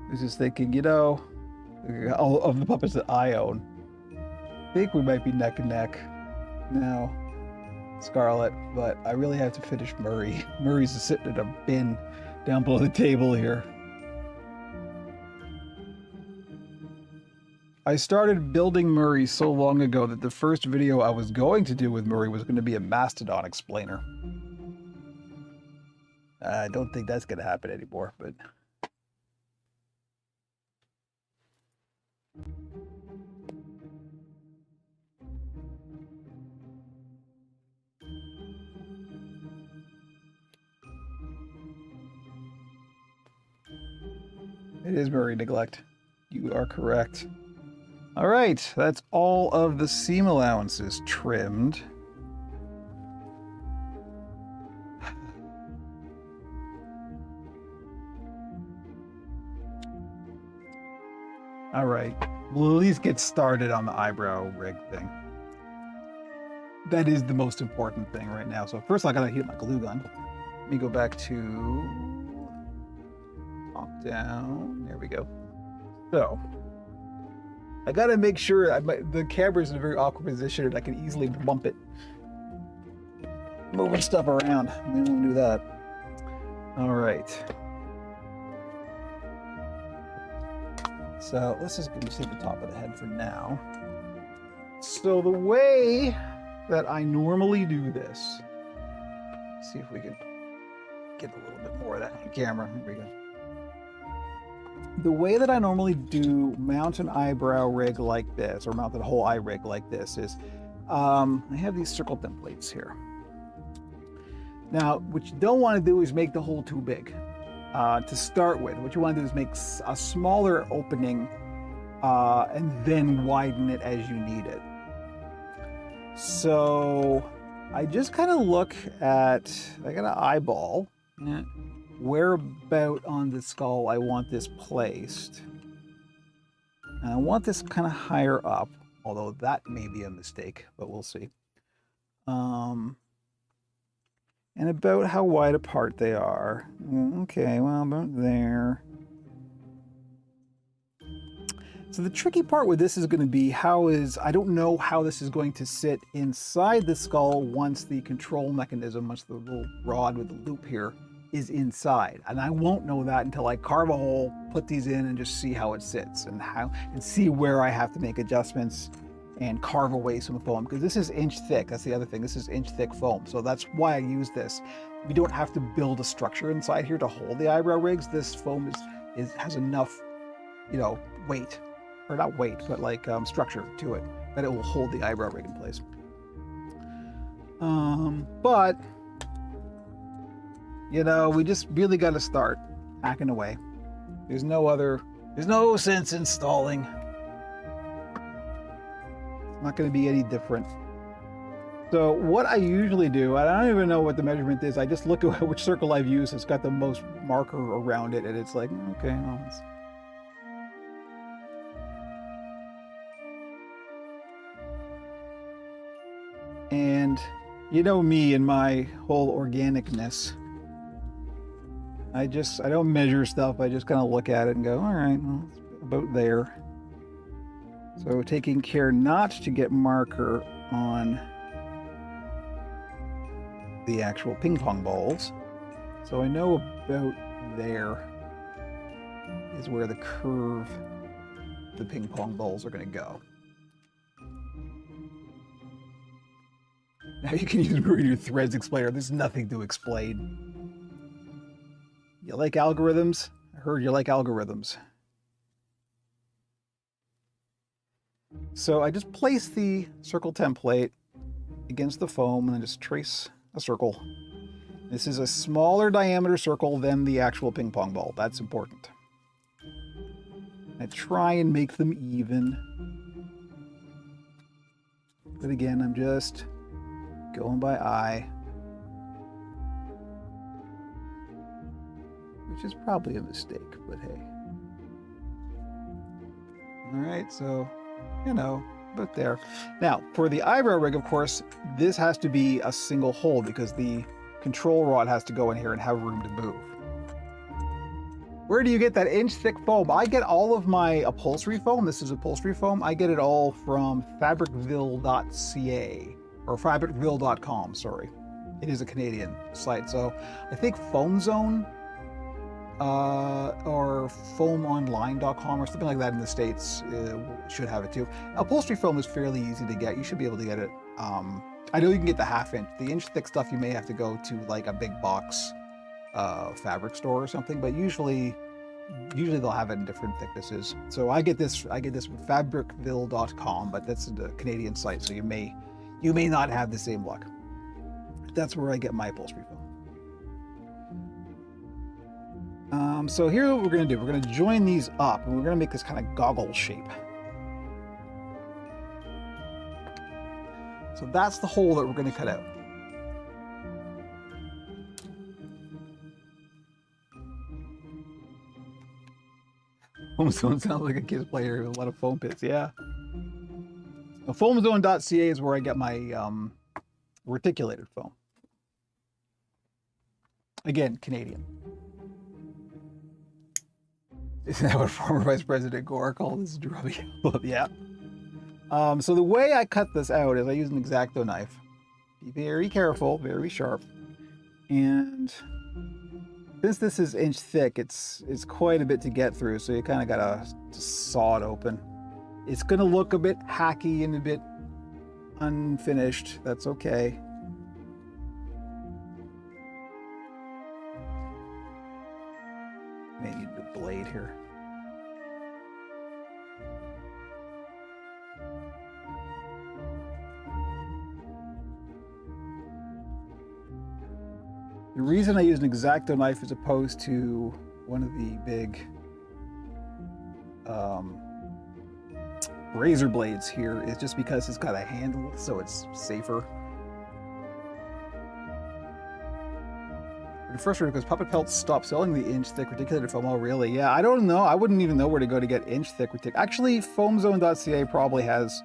I was just thinking, you know, all of the puppets that I own, I think we might be neck and neck now. Scarlett, but I really have to finish Murray. Murray's just sitting in a bin down below the table here. I started building Murray so long ago that the first video I was going to do with Murray was going to be a Mastodon explainer. I don't think that's going to happen anymore, but... It is Murray neglect. You are correct. All right, that's all of the seam allowances trimmed. All right, we'll at least get started on the eyebrow rig thing. That is the most important thing right now. So first I gotta heat my glue gun. Let me go back to drop down. There we go. So I gotta make sure the camera's in a very awkward position and I can easily bump it. Moving stuff around. We don't want to do that. All right. So let's just see the top of the head for now. So the way that I normally do this, let's see if we can get a little bit more of that on camera. Here we go. The way that I normally do mount an eyebrow rig like this, or mount the whole eye rig like this, is I have these circle templates here. Now, what you don't want to do is make the hole too big to start with. What you want to do is make a smaller opening and then widen it as you need it. So I just kind of look at, I got an eyeball, where about on the skull I want this placed. And I want this kind of higher up, although that may be a mistake, but we'll see. And about how wide apart they are. Okay, well, about there. So the tricky part with this is going to be I don't know how this is going to sit inside the skull once the control mechanism, once the little rod with the loop here is inside. And I won't know that until I carve a hole, put these in, and just see how it sits and see where I have to make adjustments and carve away some foam, because this is inch thick. That's the other thing. This is inch thick foam. So that's why I use this. We don't have to build a structure inside here to hold the eyebrow rigs. This foam has enough, weight, or not weight, but like structure to it, that it will hold the eyebrow rig in place. But we just really got to start hacking away. There's no sense in stalling. Not going to be any different. So what I usually do, I don't even know what the measurement is. I just look at which circle I've used. It's got the most marker around it, and it's like, okay, well, and me and my whole organicness. I don't measure stuff. I just kind of look at it and go, all right, well, it's about there. So taking care not to get marker on the actual ping pong balls. So I know about there is where the curve the ping pong balls are going to go. Now you can use your threads explainer. There's nothing to explain. You like algorithms? I heard you like algorithms. So I just place the circle template against the foam and I just trace a circle. This is a smaller diameter circle than the actual ping pong ball. That's important. I try and make them even. But again, I'm just going by eye. Which is probably a mistake, but hey. All right, so about there. Now, for the eyebrow rig, of course, this has to be a single hole because the control rod has to go in here and have room to move. Where do you get that inch thick foam? I get all of my upholstery foam. This is upholstery foam. I get it all from fabricville.ca or fabricville.com, sorry. It is a Canadian site. So I think Foam Zone or foamonline.com or something like that in the States should have it too. Upholstery foam is fairly easy to get. You should be able to get it. I know you can get the half-inch. The inch thick stuff you may have to go to like a big box fabric store or something, but usually they'll have it in different thicknesses. So I get this from fabricville.com, but that's the Canadian site, so you may not have the same luck. That's where I get my upholstery foam. So here's what we're going to do. We're going to join these up, and we're going to make this kind of goggle shape. So that's the hole that we're going to cut out. Foam Zone sounds like a kids player with a lot of foam pits. Yeah. Now, foamzone.ca is where I get my reticulated foam. Again, Canadian. Isn't that what former Vice President Gore called this drummy? Yeah. So the way I cut this out is I use an X-Acto knife. Be very careful, very sharp. And since this is inch thick, it's quite a bit to get through, so you kind of gotta just saw it open. It's gonna look a bit hacky and a bit unfinished. That's okay. May need a blade here. The reason I use an X-Acto knife as opposed to one of the big razor blades here is just because it's got a handle, so it's safer. I'm frustrated because Puppet Pelts stopped selling the inch thick reticulated foam. Oh, really? Yeah, I don't know. I wouldn't even know where to go to get inch thick reticulated. Actually, foamzone.ca probably has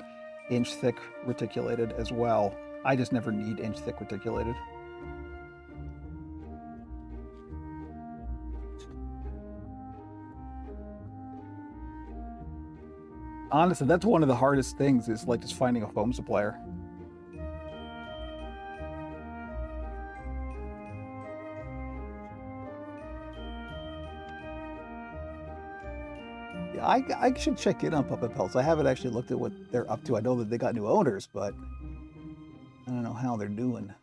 inch thick reticulated as well. I just never need inch thick reticulated. Honestly, that's one of the hardest things is like just finding a foam supplier. Yeah, I should check in on Puppet Pelts. I haven't actually looked at what they're up to. I know that they got new owners, but I don't know how they're doing.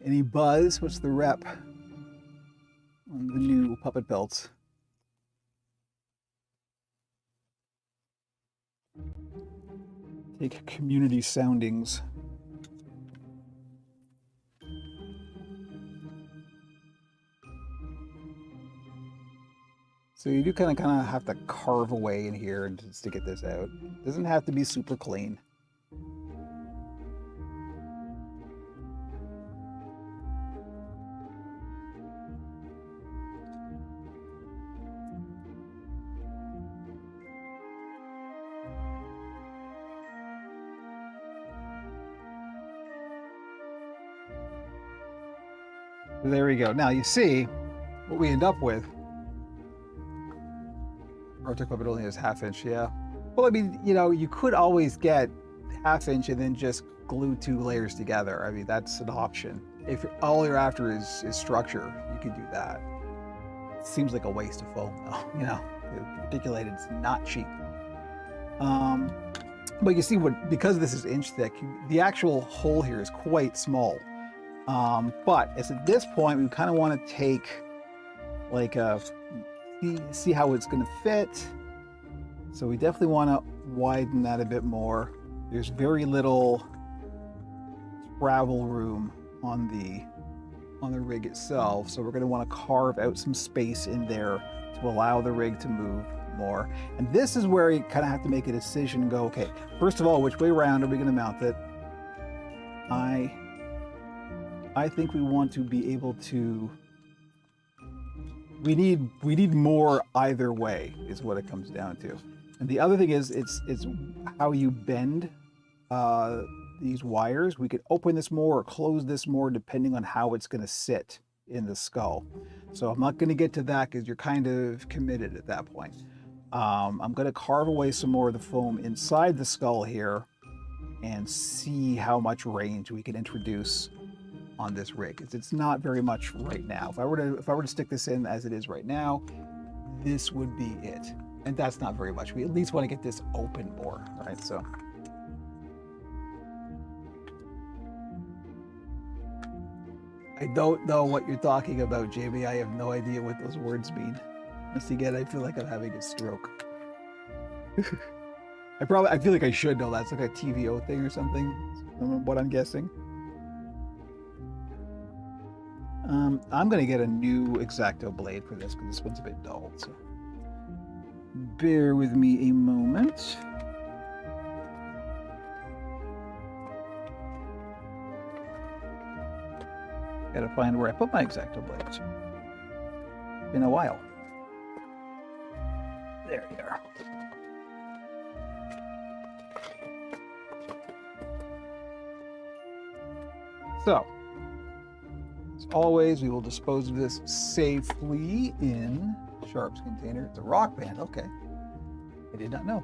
Any buzz? What's the rep on the new Puppet Pelts? Take community soundings. So you do kind of have to carve away in here just to get this out. It doesn't have to be super clean. There we go. Now you see what we end up with. Arctic Puppet only has ½ inch, yeah. Well, I mean, you know, you could always get ½ inch and then just glue 2 layers together. I mean, that's an option. If all you're after is structure, you could do that. It seems like a waste of foam, though. You know, articulated is not cheap. But you see, because this is inch thick, the actual hole here is quite small. But it's at this point we kind of want to take like see how it's going to fit. So we definitely want to widen that a bit more. There's very little travel room on the rig itself, so we're going to want to carve out some space in there to allow the rig to move more. And this is where you kind of have to make a decision and go, okay, first of all, which way around are we going to mount it? I think we want to be able to, we need more either way is what it comes down to. And the other thing is it's how you bend these wires. We could open this more or close this more depending on how it's going to sit in the skull. So I'm not going to get to that because you're kind of committed at that point. I'm going to carve away some more of the foam inside the skull here and see how much range we can introduce on this rig. It's not very much right now. If I were to stick this in as it is right now, this would be it. And that's not very much. We at least want to get this open more, right? So I don't know what you're talking about, Jamie. I have no idea what those words mean. Once again, I feel like I'm having a stroke. I feel like I should know that. It's like a TVO thing or something, what I'm guessing. I'm going to get a new X-Acto blade for this because this one's a bit dull. So bear with me a moment. Got to find where I put my X-Acto blades. Been a while. There you are. So, as always, we will dispose of this safely in Sharp's container. It's a rock band. Okay. I did not know.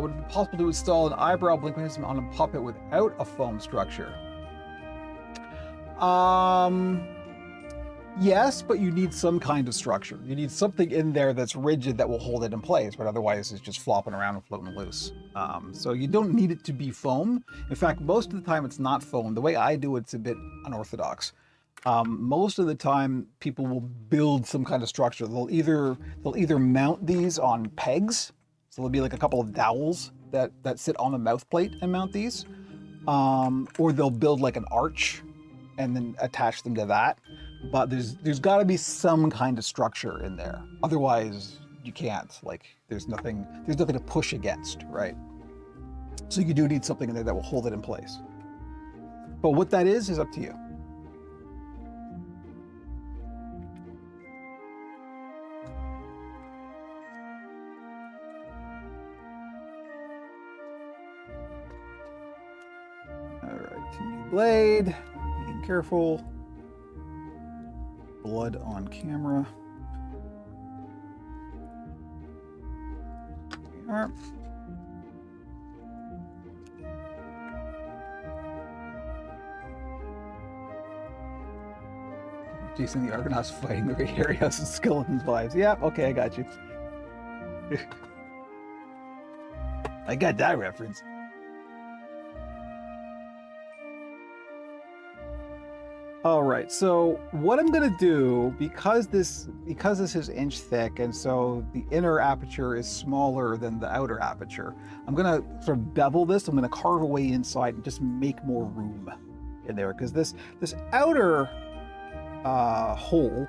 Would it be possible to install an eyebrow blink mechanism on a puppet without a foam structure? Yes, but you need some kind of structure. You need something in there that's rigid that will hold it in place, but otherwise it's just flopping around and floating loose. So you don't need it to be foam. In fact, most of the time it's not foam. The way I do it's a bit unorthodox. Most of the time people will build some kind of structure. They'll either mount these on pegs. So there'll be like a couple of dowels that sit on the mouth plate and mount these. Or they'll build like an arch and then attach them to that. But there's got to be some kind of structure in there. Otherwise, you can't. Like there's nothing to push against, right? So you do need something in there that will hold it in place. But what that is up to you. All right, new blade. Being careful. Blood on camera. There we are. Jason the Argonauts fighting the Great Hairy House of Skeletons lives. Yeah, okay, I got you. I got that reference. All right, so what I'm gonna do, because this is inch thick and so the inner aperture is smaller than the outer aperture, I'm gonna sort of bevel this. I'm gonna carve away inside and just make more room in there, because this outer hole,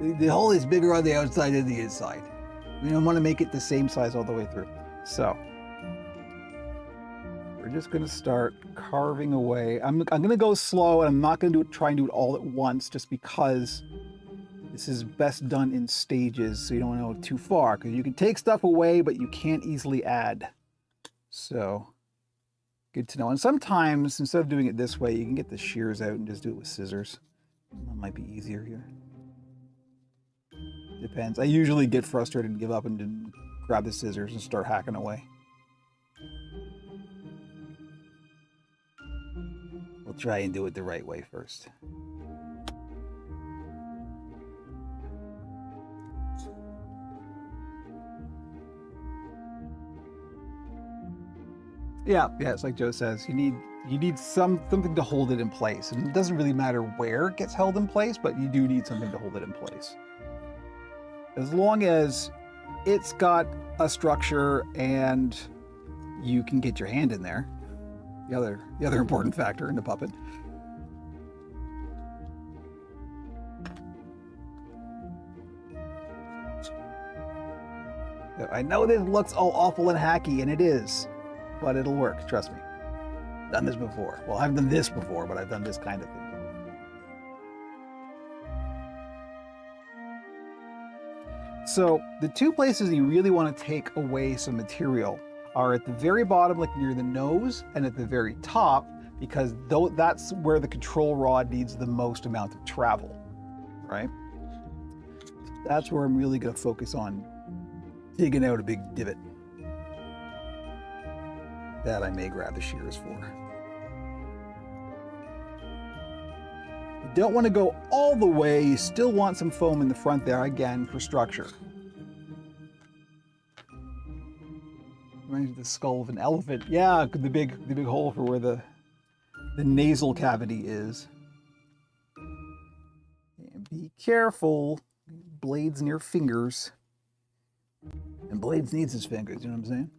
the hole is bigger on the outside than the inside. We don't want to make it the same size all the way through. So we're just going to start carving away. I'm going to go slow, and I'm not going to try and do it all at once, just because this is best done in stages, so you don't want to go too far, because you can take stuff away, but you can't easily add. So good to know. And sometimes, instead of doing it this way, you can get the shears out and just do it with scissors. That might be easier here. Depends. I usually get frustrated and give up and then grab the scissors and start hacking away. We'll try and do it the right way first. Yeah, it's like Joe says, you need something to hold it in place. And it doesn't really matter where it gets held in place, but you do need something to hold it in place. As long as it's got a structure and you can get your hand in there. The other important factor in the puppet. I know this looks all awful and hacky, and it is, but it'll work, trust me. Done this before. Well, I've done this before, but I've done this kind of thing. So the two places you really want to take away some material are at the very bottom, like near the nose, and at the very top, because that's where the control rod needs the most amount of travel, right? So that's where I'm really going to focus on digging out a big divot. That I may grab the shears for. You don't want to go all the way. You still want some foam in the front there, again, for structure. Reminds me of the skull of an elephant. Yeah, the big hole for where the nasal cavity is. And be careful. Blades in your fingers. And Blades needs his fingers, you know what I'm saying?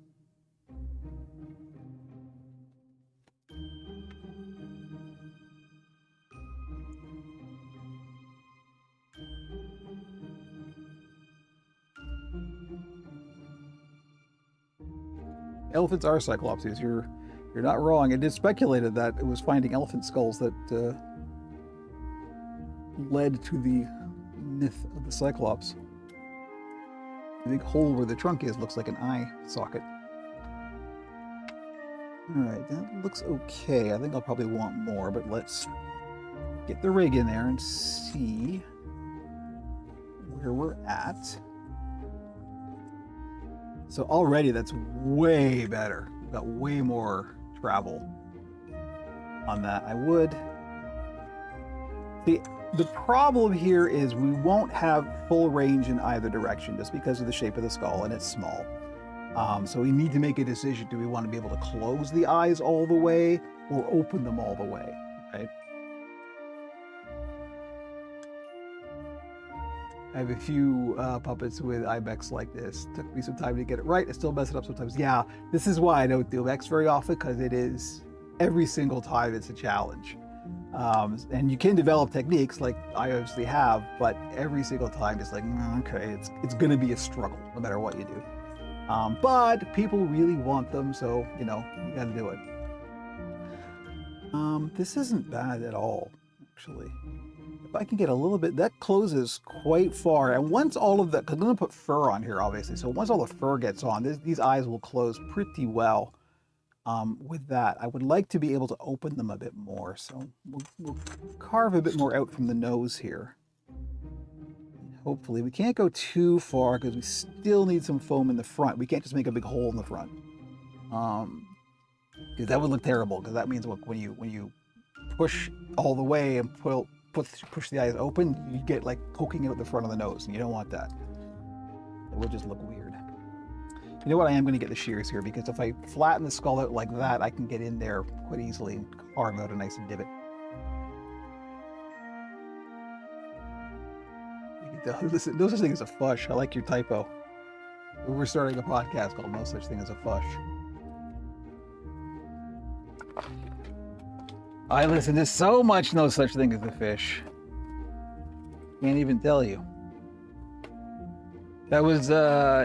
Elephants are Cyclopses. You're not wrong. It is speculated that it was finding elephant skulls that led to the myth of the Cyclops. The big hole where the trunk is looks like an eye socket. All right, that looks okay. I think I'll probably want more, but let's get the rig in there and see where we're at. So already that's way better. We've got way more travel on that. I would... The problem here is we won't have full range in either direction just because of the shape of the skull and it's small. So we need to make a decision. Do we want to be able to close the eyes all the way or open them all the way, right? I have a few puppets with ibex like this. Took me some time to get it right. I still mess it up sometimes. Yeah, this is why I don't do ibex very often, because it is, every single time it's a challenge. And you can develop techniques like I obviously have, but every single time it's like, okay, it's going to be a struggle no matter what you do. But people really want them, so, you know, you got to do it. This isn't bad at all, actually. If I can get a little bit, that closes quite far. And once all of that, because I'm going to put fur on here, obviously. So once all the fur gets on, these eyes will close pretty well with that. I would like to be able to open them a bit more. So we'll carve a bit more out from the nose here. Hopefully, we can't go too far because we still need some foam in the front. We can't just make a big hole in the front. Because that would look terrible, because that means when you push all the way and push the eyes open, you get like poking out the front of the nose, and you don't want that. It would just look weird. You know what? I am going to get the shears here, because if I flatten the skull out like that, I can get in there quite easily and carve out a nice divot. Listen, no such thing as a fush. I like your typo. We're starting a podcast called No Such Thing as a Fush. I listen to so much No Such Thing as a Fish. Can't even tell you. That was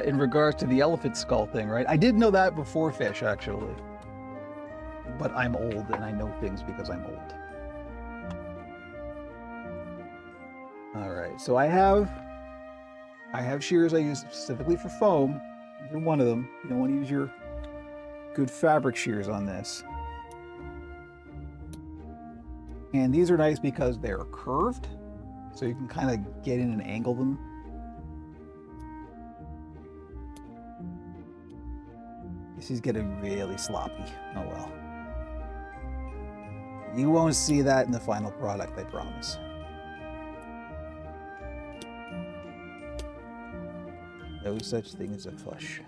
in regards to the elephant skull thing, right? I did know that before Fish, actually. But I'm old, and I know things because I'm old. All right, so I have shears I use specifically for foam. You're one of them. You don't want to use your good fabric shears on this. And these are nice because they're curved, so you can kind of get in and angle them. This is getting really sloppy. Oh well. You won't see that in the final product, I promise. No such thing as a fush.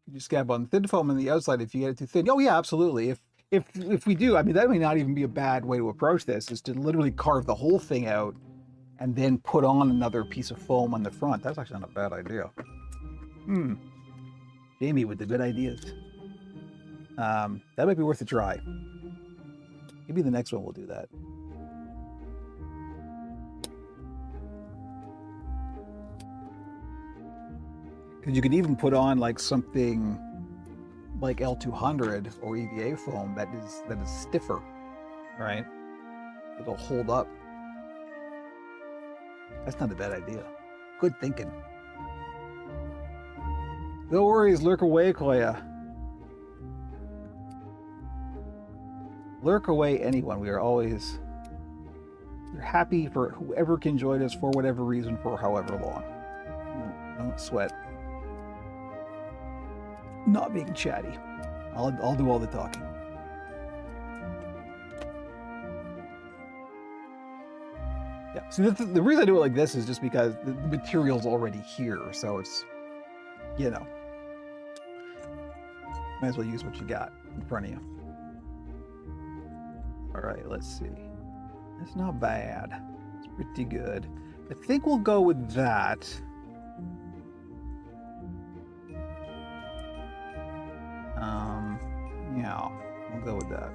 You just scab on thin foam on the outside if you get it too thin. Oh yeah, absolutely. If we do, I mean, that may not even be a bad way to approach this, is to literally carve the whole thing out and then put on another piece of foam on the front. That's actually not a bad idea. Jamie with the good ideas. That might be worth a try. Maybe the next one we'll do that. Because you could even put on like something like L200 or EVA foam that is stiffer, right? It'll hold up. That's not a bad idea. Good thinking. No worries, lurk away, Koya. Lurk away, anyone. We're happy for whoever can join us for whatever reason for however long. Don't sweat. Not being chatty. I'll do all the talking. Yeah. So the reason I do it like this is just because the material's already here, so it's, you know, might as well use what you got in front of you. All right, let's see. That's not bad. It's pretty good. I think we'll go with that. Yeah, we'll go with that.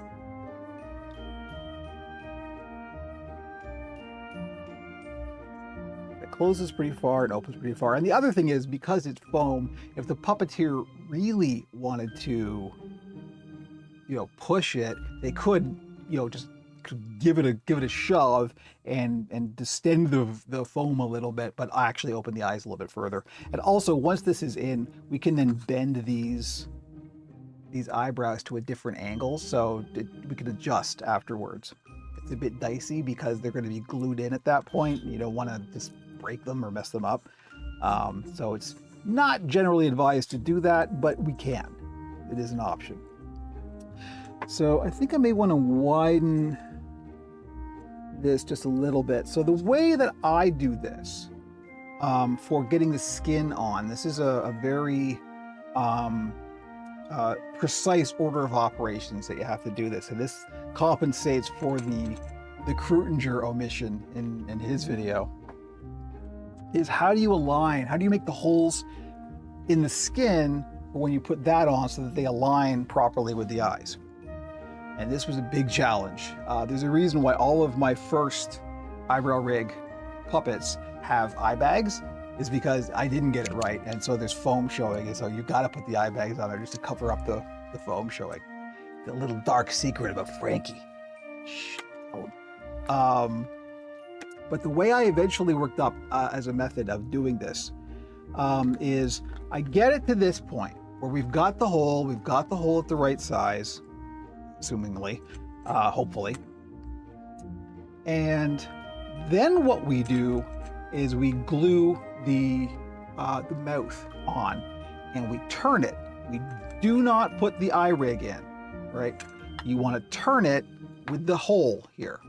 It closes pretty far, it opens pretty far. And the other thing is, because it's foam, if the puppeteer really wanted to, you know, push it, they could, you know, just could give it a shove and distend the foam a little bit, but I actually open the eyes a little bit further. And also, once this is in, we can then bend these eyebrows to a different angle, so we can adjust afterwards. It's a bit dicey because they're going to be glued in at that point. You don't want to just break them or mess them up. So it's not generally advised to do that, but we can. It is an option. So I think I may want to widen this just a little bit. So the way that I do this for getting the skin on, this is a very precise order of operations that you have to do this. And this compensates for the Krutinger omission in his video. Is how do you make the holes in the skin when you put that on so that they align properly with the eyes? And this was a big challenge. There's a reason why all of my first eyebrow rig puppets have eye bags, is because I didn't get it right. And so there's foam showing, and so you gotta put the eye bags on there just to cover up the foam showing. The little dark secret about Frankie. Shh. But the way I eventually worked up as a method of doing this is I get it to this point where we've got the hole at the right size, assumingly, hopefully. And then what we do is we glue the mouth on and we turn it. We do not put the eye rig in, right? You want to turn it with the hole here.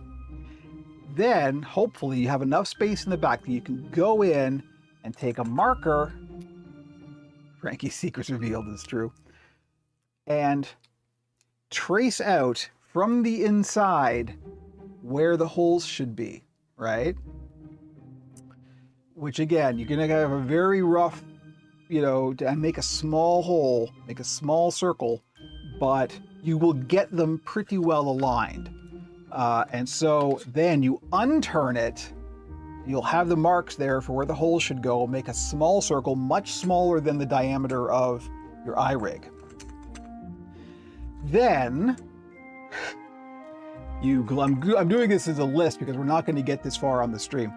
Then hopefully you have enough space in the back that you can go in and take a marker. Frankie's secret's revealed, is true. And trace out from the inside where the holes should be, right? Which again, you're gonna have a very rough, and make a small hole, make a small circle, but you will get them pretty well aligned. And so then you unturn it, you'll have the marks there for where the hole should go, make a small circle, much smaller than the diameter of your eye rig. Then, I'm doing this as a list because we're not going to get this far on the stream.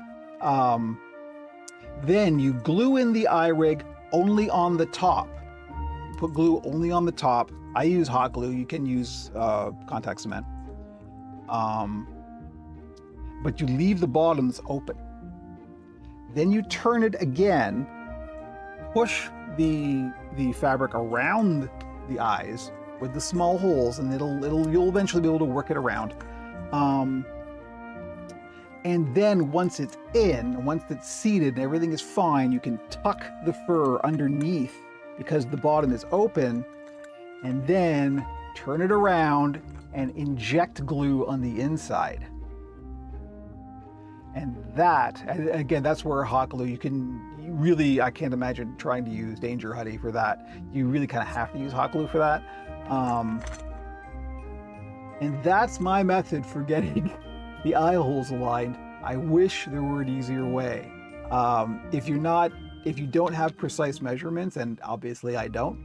Then you glue in the eye rig only on the top. You put glue only on the top. I use hot glue. You can use contact cement. But you leave the bottoms open. Then you turn it again, push the fabric around the eyes with the small holes, and you'll eventually be able to work it around. And then once it's in, once it's seated and everything is fine, you can tuck the fur underneath because the bottom is open, and then turn it around and inject glue on the inside. And that, again, that's where hot glue, I can't imagine trying to use Danger Honey for that. You really kind of have to use hot glue for that. And that's my method for getting the eye holes aligned. I wish there were an easier way. If you don't have precise measurements, and obviously I don't,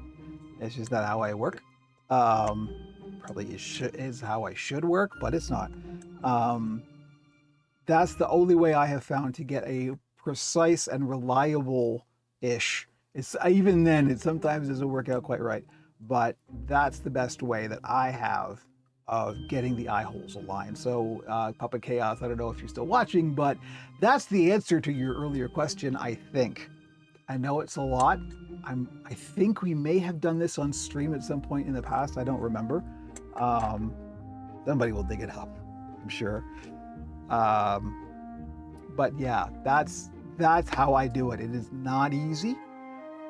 it's just not how I work. Probably is how I should work, but it's not. That's the only way I have found to get a precise and reliable-ish. Even then, it sometimes doesn't work out quite right, but that's the best way that I have of getting the eye holes aligned. So, Puppet Chaos, I don't know if you're still watching, but that's the answer to your earlier question, I think. I know it's a lot. I think we may have done this on stream at some point in the past. I don't remember. Somebody will dig it up, I'm sure. But yeah, that's how I do it. It is not easy.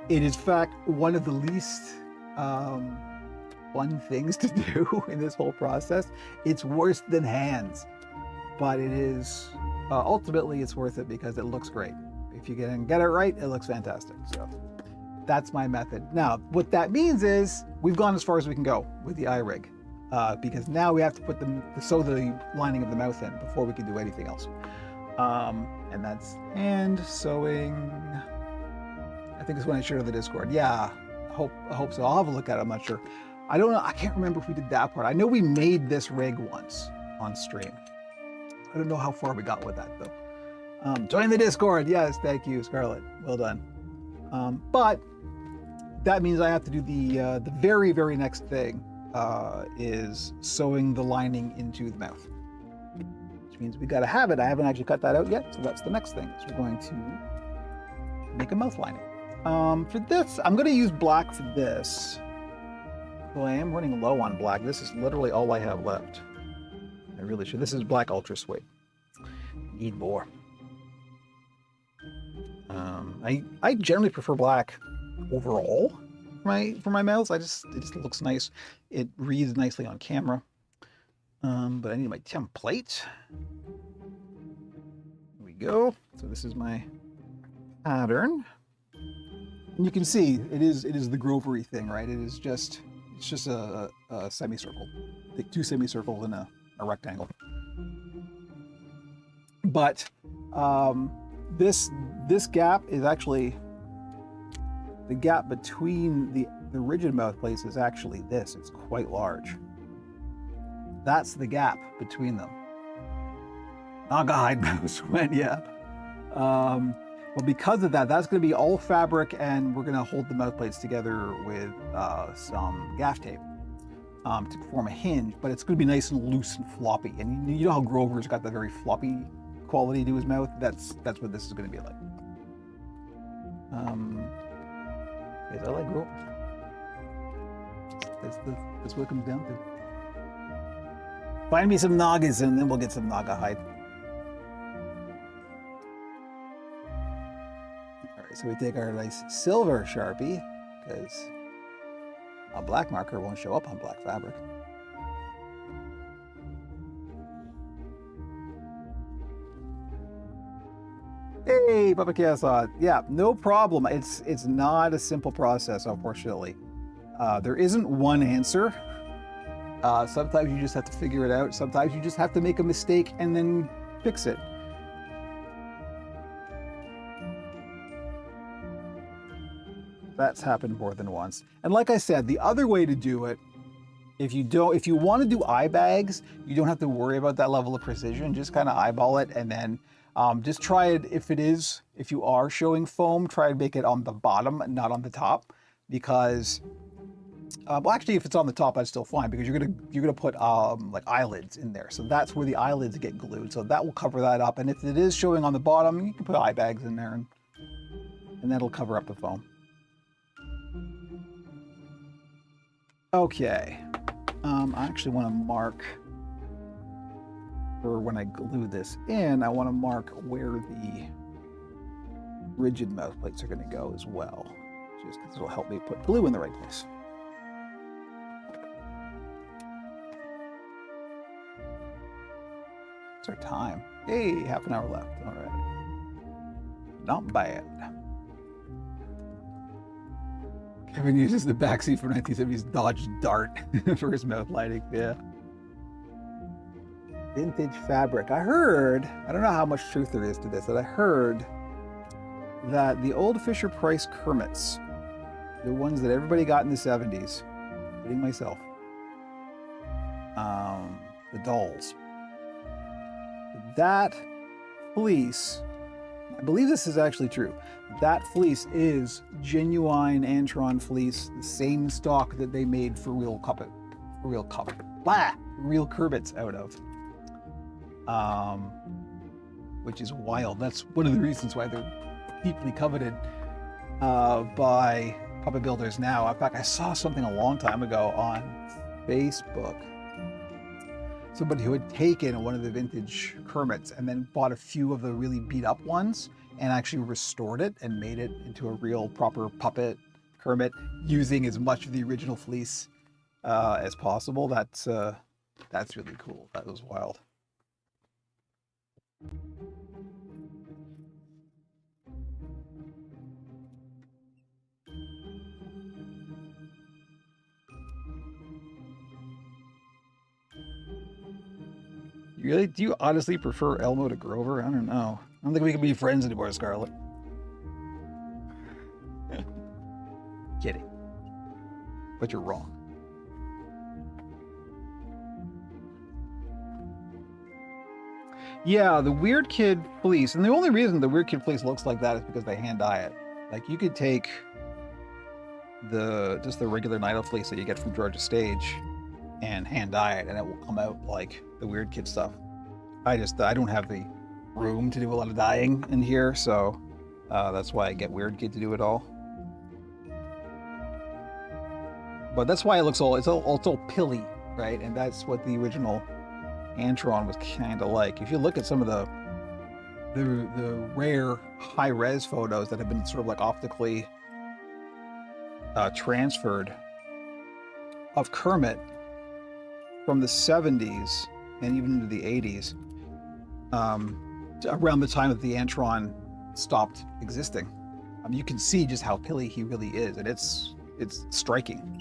It is, in fact, one of the least fun things to do in this whole process. It's worse than hands, but it is ultimately it's worth it because it looks great. If you get it right, it looks fantastic. So that's my method. Now, what that means is we've gone as far as we can go with the eye rig. Because now we have to sew the lining of the mouth in before we can do anything else. And that's hand sewing. I think it's when I shared on the Discord. Yeah, I hope so. I'll have a look at it. I'm not sure. I don't know. I can't remember if we did that part. I know we made this rig once on stream. I don't know how far we got with that though. Join the Discord. Yes, thank you, Scarlett. Well done. But that means I have to do the very, very next thing is sewing the lining into the mouth, which means we got to have it. I haven't actually cut that out yet, so that's the next thing. So we're going to make a mouth lining. For this, I'm going to use black for this. Well, I am running low on black. This is literally all I have left. I really should. This is black ultra suede. Need more. I generally prefer black overall for my mouths. It just looks nice. It reads nicely on camera. But I need my template. Here we go. So this is my pattern. And you can see it is the Grovery thing, right? It's just a semicircle. Take two semicircles and a rectangle. But this gap is actually the gap between the rigid mouth plates is actually this. It's quite large. That's the gap between them. Naugahyde mouse when, yeah. Well, because of that, that's going to be all fabric, and we're going to hold the mouth plates together with some gaff tape to form a hinge, but it's going to be nice and loose and floppy. And you know how Grover's got that very floppy quality to his mouth? That's what this is going to be like. I like Grover. That's what it comes down to. Find me some Nagas and then we'll get some Naugahyde. Alright, so we take our nice silver Sharpie, because a black marker won't show up on black fabric. Hey, Papa Chaos. Yeah, no problem. It's not a simple process, unfortunately. There isn't one answer. Sometimes you just have to figure it out. Sometimes you just have to make a mistake and then fix it. That's happened more than once. And like I said, the other way to do it, if you want to do eye bags, you don't have to worry about that level of precision. Just kind of eyeball it, and then just try it. If you are showing foam, try to make it on the bottom, not on the top, because well, actually, if it's on the top, that's still fine, because you're gonna put like eyelids in there, so that's where the eyelids get glued. So that will cover that up. And if it is showing on the bottom, you can put eye bags in there, and that'll cover up the foam. Okay, I actually want to mark, for when I glue this in, I want to mark where the rigid mouth plates are going to go as well, just because it'll help me put glue in the right place. It's our time. Hey, half an hour left. All right. Not bad. Kevin uses the backseat from 1970s Dodge Dart for his mouth lighting. Yeah. Vintage fabric. I heard, I don't know how much truth there is to this, but I heard that the old Fisher-Price Kermits, the ones that everybody got in the 70s, including myself, the dolls, that fleece, I believe this is actually true, that fleece is genuine Antron fleece, the same stock that they made for real Kermits out of. Which is wild. That's one of the reasons why they're deeply coveted by puppet builders now. In fact, I saw something a long time ago on Facebook. Somebody who had taken one of the vintage Kermits and then bought a few of the really beat up ones and actually restored it and made it into a real proper puppet Kermit using as much of the original fleece as possible. That's really cool. That was wild. Really? Do you honestly prefer Elmo to Grover? I don't know. I don't think we can be friends anymore, Scarlett. Kidding. But you're wrong. Yeah, the Weird Kid fleece, and the only reason the Weird Kid fleece looks like that is because they hand dye it. Like you could take just the regular Nido fleece that you get from Georgia Stage and hand dye it, and it will come out like the Weird Kid stuff. I don't have the room to do a lot of dyeing in here, so that's why I get Weird Kid to do it all. But that's why it looks all it's all pilly, right? And that's what the original Antron was kind of like. If you look at some of the rare high res photos that have been sort of like optically transferred of Kermit from the 70s and even into the 80s, around the time that the Antron stopped existing, you can see just how pilly he really is, and it's striking.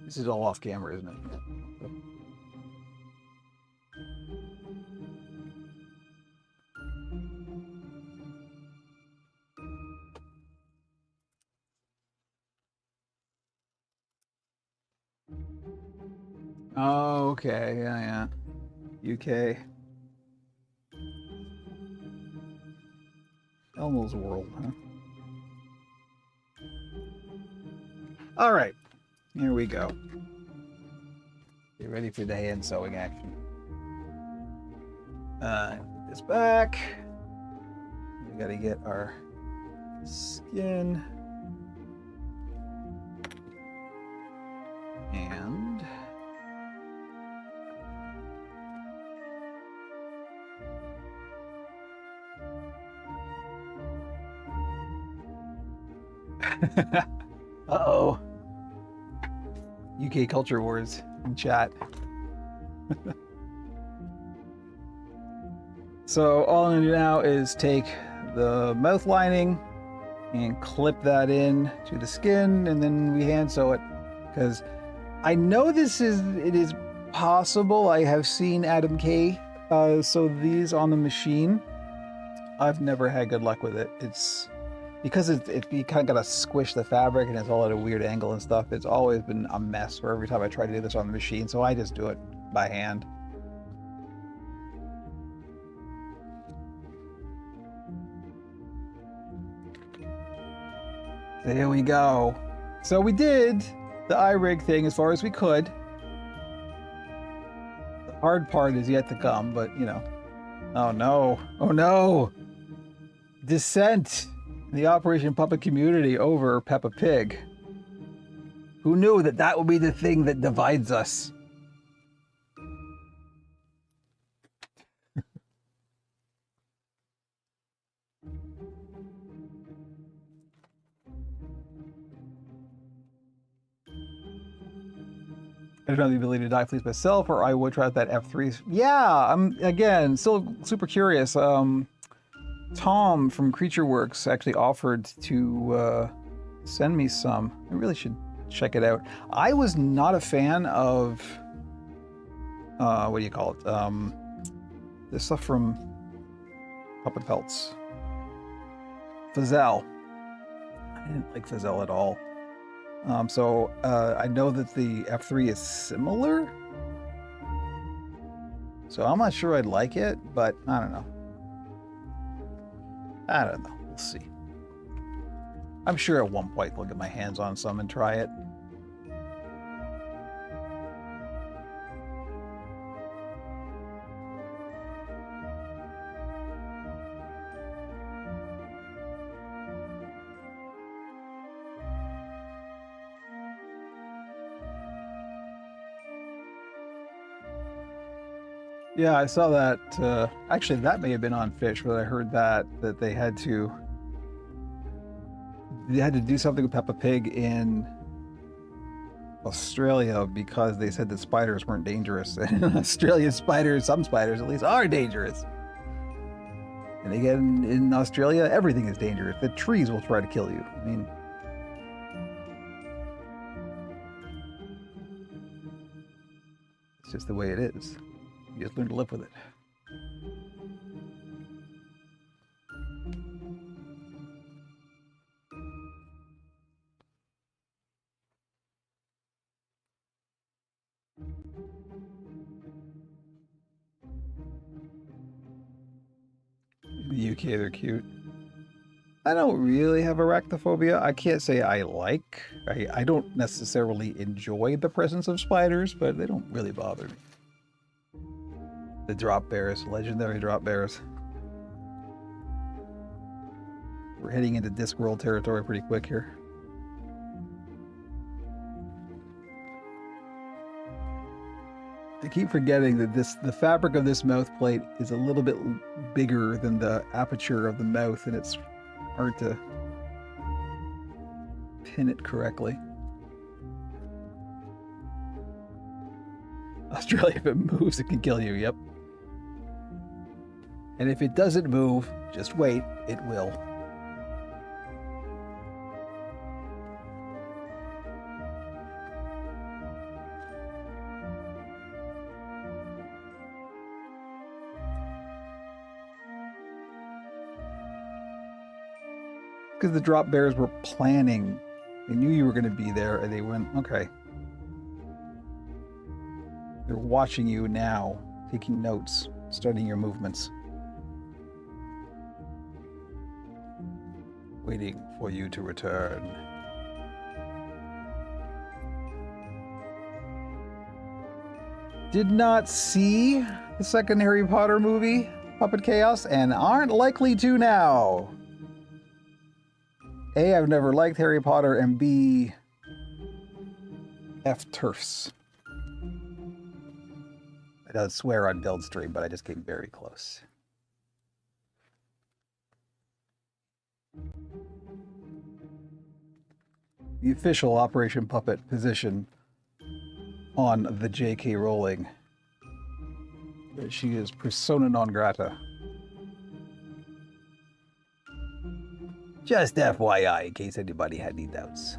This is all off camera, isn't it? Oh, okay. Yeah. UK. Elmo's World, huh? All right. Here we go. Get ready for the hand sewing action. Put this back. We gotta get our skin. And uh-oh. UK Culture Wars in chat. So all I'm gonna do now is take the mouth lining and clip that in to the skin, and then we hand sew it. Because I know it is possible. I have seen Adam K sew these on the machine. I've never had good luck with it. It's because you kind of gotta squish the fabric and it's all at a weird angle and stuff. It's always been a mess for every time I try to do this on the machine, so I just do it by hand. So here we go. So we did the iRig thing as far as we could. The hard part is yet to come, but you know. Oh no. Oh no. Dissent in the Operation Puppet community over Peppa Pig. Who knew that that would be the thing that divides us? I don't have the ability to dye fleece myself, or I would try out that F3. Yeah, I'm again still super curious. Tom from Creature Works actually offered to send me some. I really should check it out. I was not a fan of what do you call it? This stuff from Puppet Pelts. Fazelle. I didn't like Fazelle at all. So I know that the F3 is similar. So I'm not sure I'd like it, but I don't know. I don't know. We'll see. I'm sure at one point I'll get my hands on some and try it. Yeah, I saw that. Actually, that may have been on Fish, but I heard that they had to do something with Peppa Pig in Australia because they said that spiders weren't dangerous. And in Australia, some spiders at least, are dangerous. And again, in Australia, everything is dangerous. The trees will try to kill you. I mean, it's just the way it is. You just learn to live with it. the UK, they're cute. I don't really have arachnophobia. I can't say I like. I don't necessarily enjoy the presence of spiders, but they don't really bother me. The drop bears, legendary drop bears. We're heading into Discworld territory pretty quick here. I keep forgetting that the fabric of this mouth plate is a little bit bigger than the aperture of the mouth, and it's hard to pin it correctly. Australia, if it moves, it can kill you, yep. And if it doesn't move, just wait, it will. Because the drop bears were planning. They knew you were going to be there, and they went, okay. They're watching you now, taking notes, studying your movements. Waiting for you to return. Did not see the second Harry Potter movie, Puppet Chaos, and aren't likely to now. A, I've never liked Harry Potter, and B, F turfs. I don't swear on Build Stream, but I just came very close. The official Operation Puppet position on the J.K. Rowling. She is persona non grata. Just FYI, in case anybody had any doubts.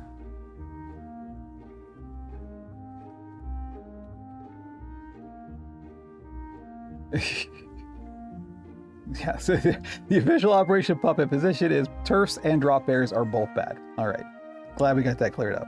Yeah, so the official Operation Puppet position is turfs and drop bears are both bad. All right. Glad we got that cleared up.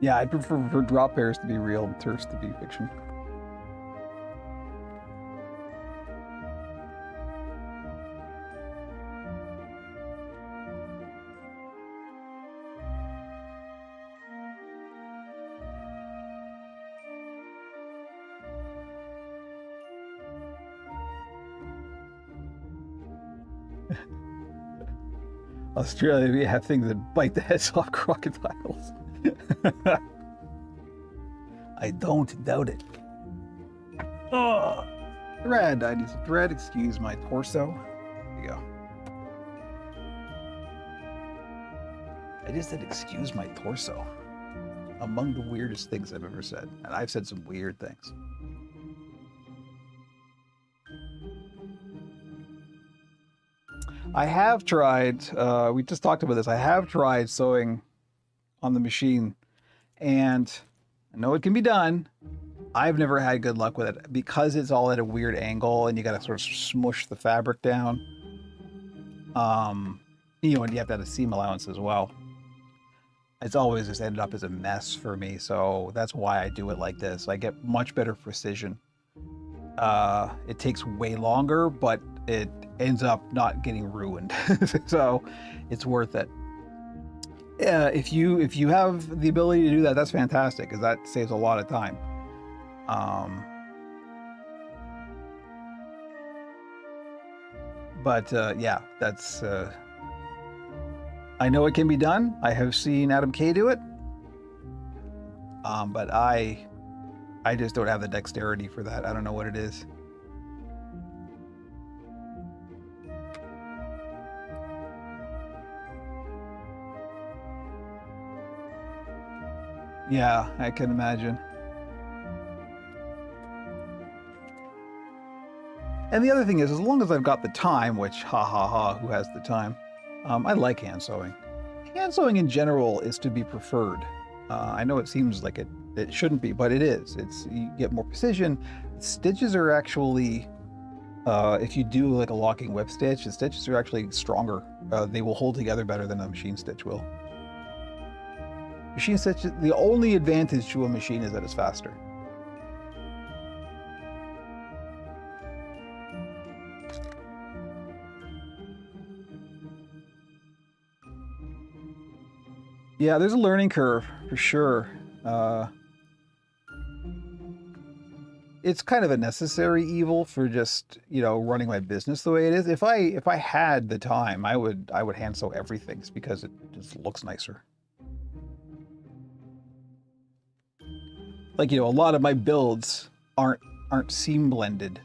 Yeah, I prefer for drop bears to be real and turfs to be fiction. Australia, we have things that bite the heads off crocodiles. I don't doubt it. Oh, thread. I need some thread. Excuse my torso. There you go. I just said, excuse my torso. Among the weirdest things I've ever said. And I've said some weird things. I have tried, we just talked about this, I have tried sewing on the machine, and I know it can be done. I've never had good luck with it because it's all at a weird angle and you got to sort of smush the fabric down. You know, and you have to have a seam allowance as well. It's always just ended up as a mess for me, so that's why I do it like this. I get much better precision. It takes way longer, but it ends up not getting ruined. So it's worth it. Yeah, if you have the ability to do that, that's fantastic, because that saves a lot of time. Yeah, that's I know it can be done. I have seen Adam K do it. But I just don't have the dexterity for that. I don't know what it is. Yeah, I can imagine. And the other thing is, as long as I've got the time, which who has the time? I like hand sewing. Hand sewing in general is to be preferred. I know it seems like it shouldn't be, but it is. You get more precision. Stitches are actually If you do like a locking whip stitch, the stitches are actually stronger. They will hold together better than a machine stitch will. Machine stitch, the only advantage to a machine is that it's faster. Yeah, there's a learning curve for sure. It's kind of a necessary evil for just, running my business the way it is. If I had the time, I would hand sew everything because it just looks nicer. Like, a lot of my builds aren't seam blended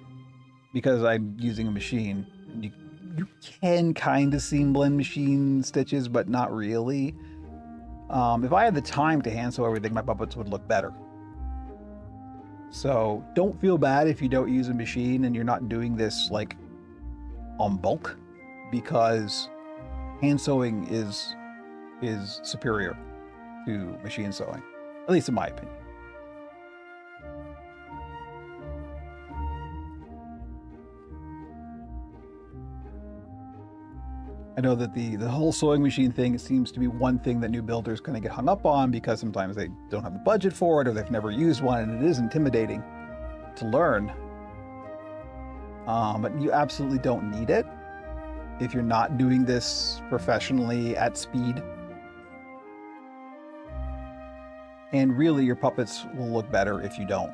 because I'm using a machine. You can kind of seam blend machine stitches, but not really. If I had the time to hand sew everything, my puppets would look better. So don't feel bad if you don't use a machine and you're not doing this like on bulk, because hand sewing is superior to machine sewing, at least in my opinion. I know that the whole sewing machine thing seems to be one thing that new builders kind of get hung up on because sometimes they don't have the budget for it or they've never used one, and it is intimidating to learn. But you absolutely don't need it if you're not doing this professionally at speed. And really, your puppets will look better if you don't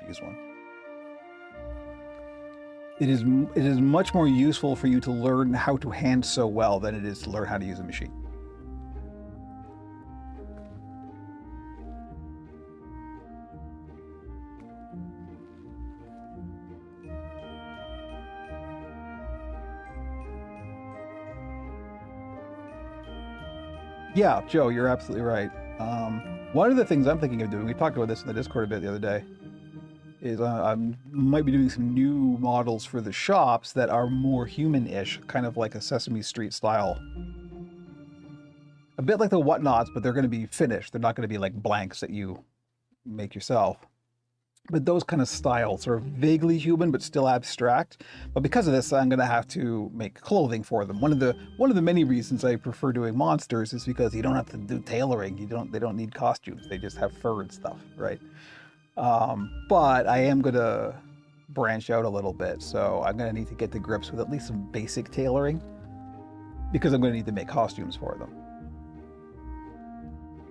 use one. It is much more useful for you to learn how to hand sew well than it is to learn how to use a machine. Yeah, Joe, you're absolutely right. One of the things I'm thinking of doing, we talked about this in the Discord a bit the other day, is I might be doing some new models for the shops that are more human-ish, kind of like a Sesame Street style. A bit like the Whatnots, but they're going to be finished. They're not going to be like blanks that you make yourself. But those kind of styles are vaguely human, but still abstract. But because of this, I'm going to have to make clothing for them. One of the many reasons I prefer doing monsters is because you don't have to do tailoring. They don't need costumes. They just have fur and stuff, right? But I am going to branch out a little bit, so I'm going to need to get to grips with at least some basic tailoring, because I'm going to need to make costumes for them.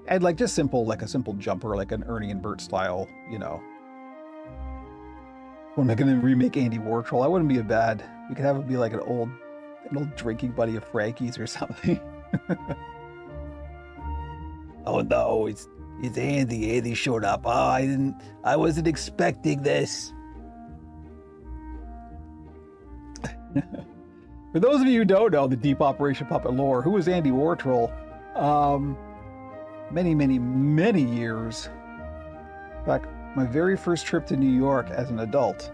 And like just like a simple jumper, like an Ernie and Bert style, When am I going to remake Andy Warhol? That wouldn't be bad. We could have it be like an old drinking buddy of Frankie's or something. Oh no, it's Andy. Andy showed up. Oh, I wasn't expecting this. For those of you who don't know the deep Operation Puppet lore, who was Andy Warhol? Many years. In fact, my very first trip to New York as an adult.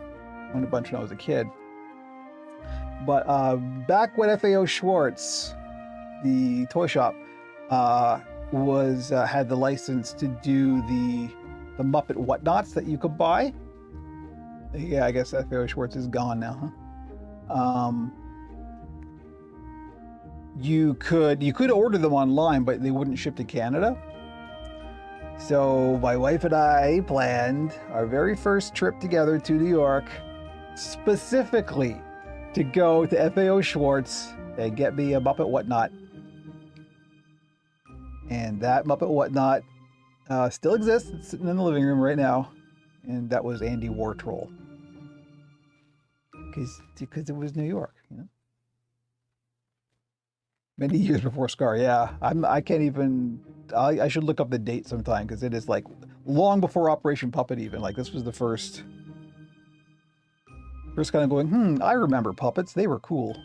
I went a bunch when I was a kid. But back when FAO Schwartz, the toy shop, had the license to do the Muppet Whatnots that you could buy. Yeah, I guess FAO Schwartz is gone now, huh? You could order them online, but they wouldn't ship to Canada. So my wife and I planned our very first trip together to New York specifically to go to FAO Schwartz and get me a Muppet Whatnot. And that Muppet Whatnot still exists. It's sitting in the living room right now. And that was Andy Warhol. Because it was New York, Many years before Scar, yeah. I can't even... I should look up the date sometime, because it is like long before Operation Puppet even. Like this was the first kind of going, I remember puppets. They were cool.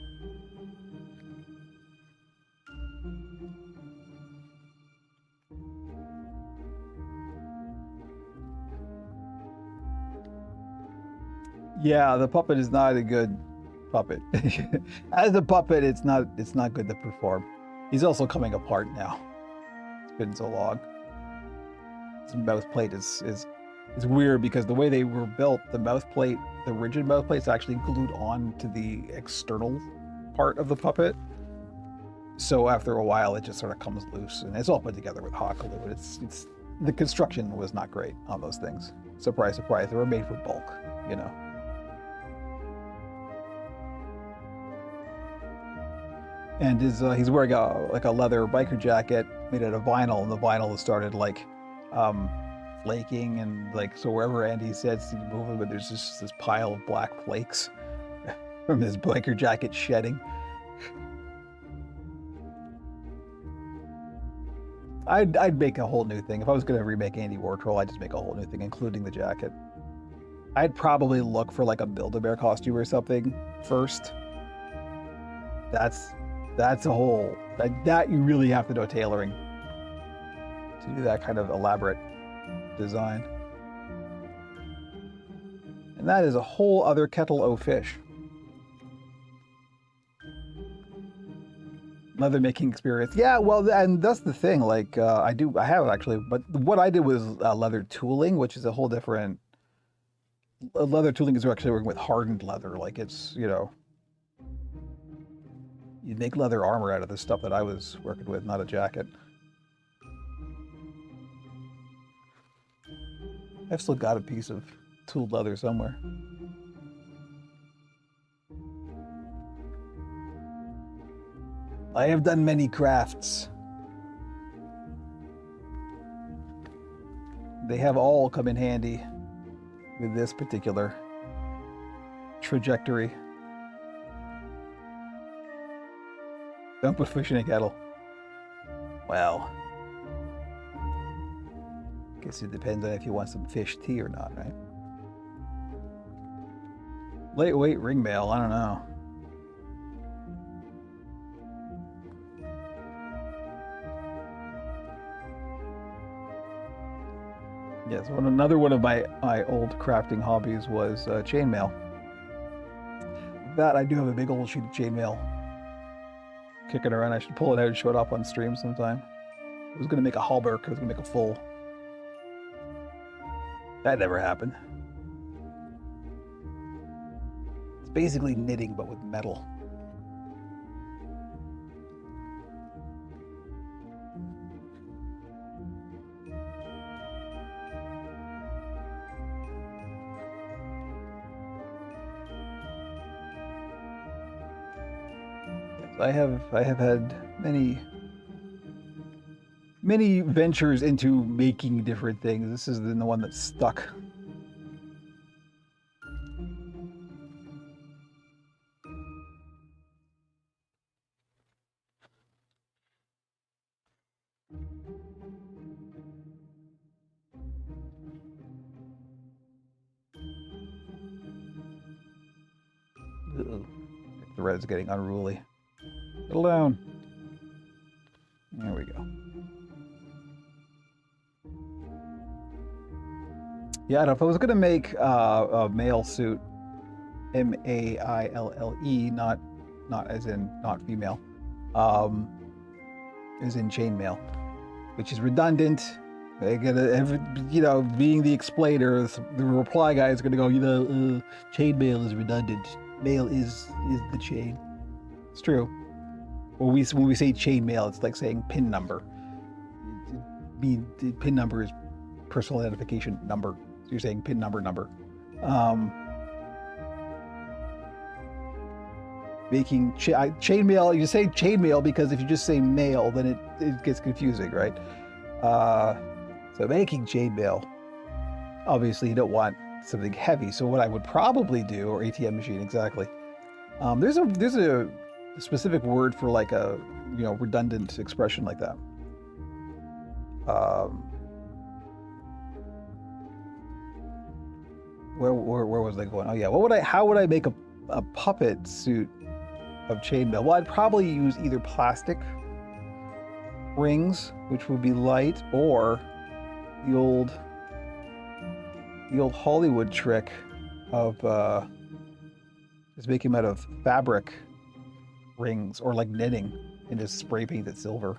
Yeah, the puppet is not a good puppet. As a puppet, it's not good to perform. He's also coming apart now. It's been so long. His mouth plate is It's weird because the way they were built, the mouth plate, the rigid mouth plate, is actually glued on to the external part of the puppet. So after a while, it just sort of comes loose, and it's all put together with hot glue. But it's the construction was not great on those things. Surprise, surprise, they were made for bulk, you know. And he's wearing a leather biker jacket made out of vinyl, and the vinyl has started like flaking, and like so wherever Andy says he's moving, but there's just this pile of black flakes from his biker jacket shedding. I'd make a whole new thing if I was going to remake Andy Wartrol. I'd just make a whole new thing, including the jacket. I'd probably look for like a Build-A-Bear costume or something first. That's a whole that you really have to know tailoring to do that kind of elaborate design. And that is a whole other kettle o' fish. Leather making experience. Yeah, well, and that's the thing. Like I have actually, but what I did was leather tooling, which is a whole different. Leather tooling is actually working with hardened leather. Like it's, you know, you'd make leather armor out of the stuff that I was working with, not a jacket. I've still got a piece of tooled leather somewhere. I have done many crafts. They have all come in handy with this particular trajectory. Don't put fish in a kettle. Well, guess it depends on if you want some fish tea or not, right? Lightweight ring mail, I don't know. Yes, another one of my old crafting hobbies was chainmail. That I do have a big old sheet of chainmail kicking around. I should pull it out and show it up on stream sometime. I was going to make a halberd. I was going to make a full. That never happened. It's basically knitting, but with metal. I have had many ventures into making different things. This is the one that stuck. Uh-oh. The thread's getting unruly. Settle down. There we go. Yeah, I don't know if I was going to make a male suit, M-A-I-L-L-E, not as in not female, as in chainmail, which is redundant. I gotta, you know, being the explainer, the reply guy is going to go, you know, chainmail is redundant. Mail is the chain. It's true. When we say chainmail, it's like saying PIN number. PIN number is personal identification number. So you're saying PIN number. Making chainmail, you say chainmail because if you just say mail, then it gets confusing, right? So making chainmail, obviously you don't want something heavy. So what I would probably do, or ATM machine, exactly. There's a specific word for like a, you know, redundant expression like that. Where was I going? Oh yeah, how would I make a puppet suit of chainmail? Well, I'd probably use either plastic rings, which would be light, or the old Hollywood trick of just making them out of fabric rings, or like knitting and just spray paint it silver.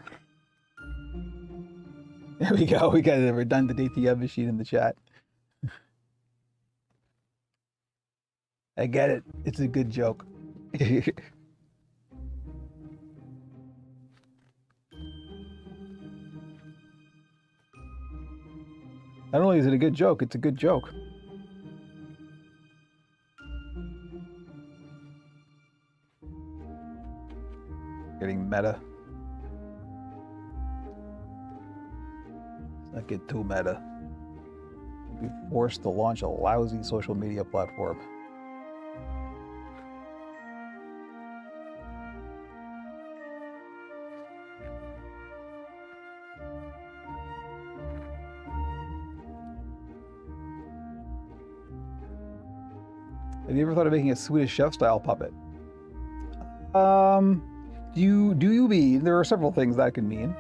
There we go. We got a redundant ATM machine in the chat. I get it. It's a good joke. Not only is it a good joke, it's a good joke. Getting meta. Let's not get too meta. Be forced to launch a lousy social media platform. Have you ever thought of making a Swedish Chef style puppet? Do you mean, there are several things that can mean.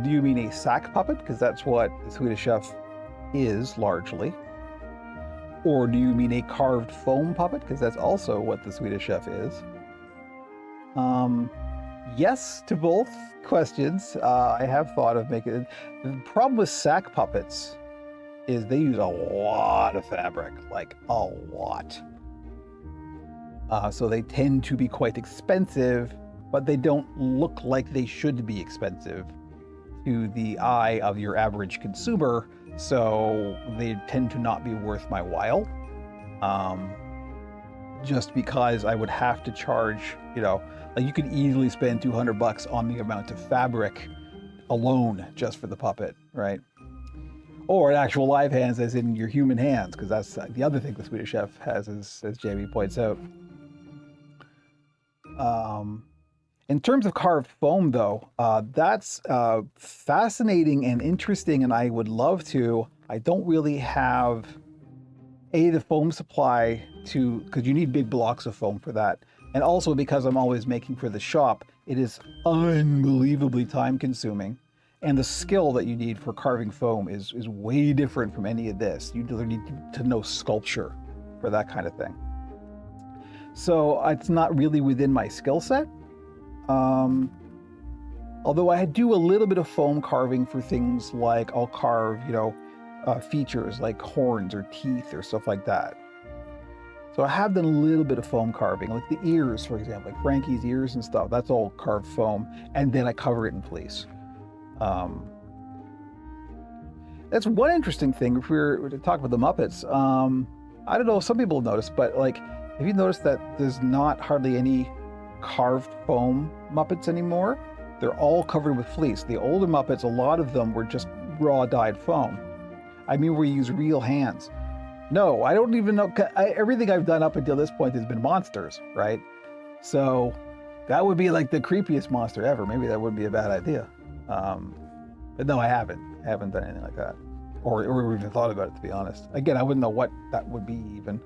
Do you mean a sack puppet? Because that's what the Swedish Chef is largely. Or do you mean a carved foam puppet? Because that's also what the Swedish Chef is. Yes to both questions. I have thought of making it. The problem with sack puppets is they use a lot of fabric, like a lot. So they tend to be quite expensive, but they don't look like they should be expensive to the eye of your average consumer, so they tend to not be worth my while. Just because I would have to charge, like you could easily spend $200 on the amount of fabric alone just for the puppet, right? Or actual live hands, as in your human hands, because that's the other thing the Swedish Chef has, as Jamie points out. In terms of carved foam, though, that's fascinating and interesting, and I would love to. I don't really have the foam supply because you need big blocks of foam for that, and also because I'm always making for the shop, it is unbelievably time-consuming, and the skill that you need for carving foam is way different from any of this. You need to know sculpture for that kind of thing. So it's not really within my skill set. Although I do a little bit of foam carving for things like I'll carve, features like horns or teeth or stuff like that. So I have done a little bit of foam carving, like the ears, for example, like Frankie's ears and stuff. That's all carved foam, and then I cover it in fleece. That's one interesting thing. If we were to talk about the Muppets, I don't know if some people have noticed, but like, have you noticed that there's not hardly any carved foam Muppets anymore? They're all covered with fleece. The older Muppets, a lot of them were just raw dyed foam. I mean, we use real hands. No, I don't even know. Everything I've done up until this point has been monsters, right? So that would be like the creepiest monster ever. Maybe that would be a bad idea. But no, I haven't done anything like that. Or even thought about it, to be honest. Again, I wouldn't know what that would be even.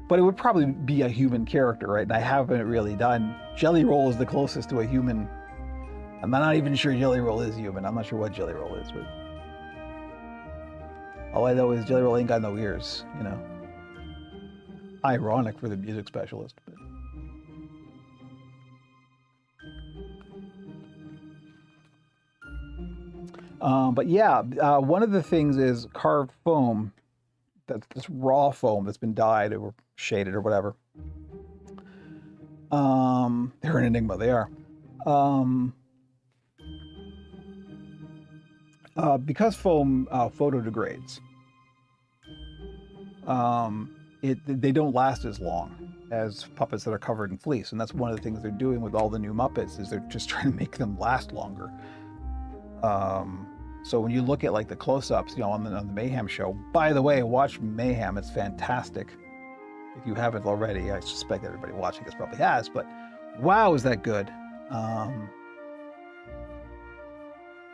But it would probably be a human character, right? And I haven't really done. Jelly Roll is the closest to a human. I'm not even sure Jelly Roll is human. I'm not sure what Jelly Roll is, but all I know is Jelly Roll ain't got no ears, Ironic for the music specialist, but yeah, one of the things is carved foam. That's this raw foam that's been dyed or shaded or whatever. They're an enigma. They are. Because foam photo degrades, they don't last as long as puppets that are covered in fleece, and that's one of the things they're doing with all the new Muppets is they're just trying to make them last longer. So when you look at like the close-ups, on the Mayhem show, by the way, watch Mayhem, it's fantastic. If you haven't already, I suspect everybody watching this probably has, but wow, is that good.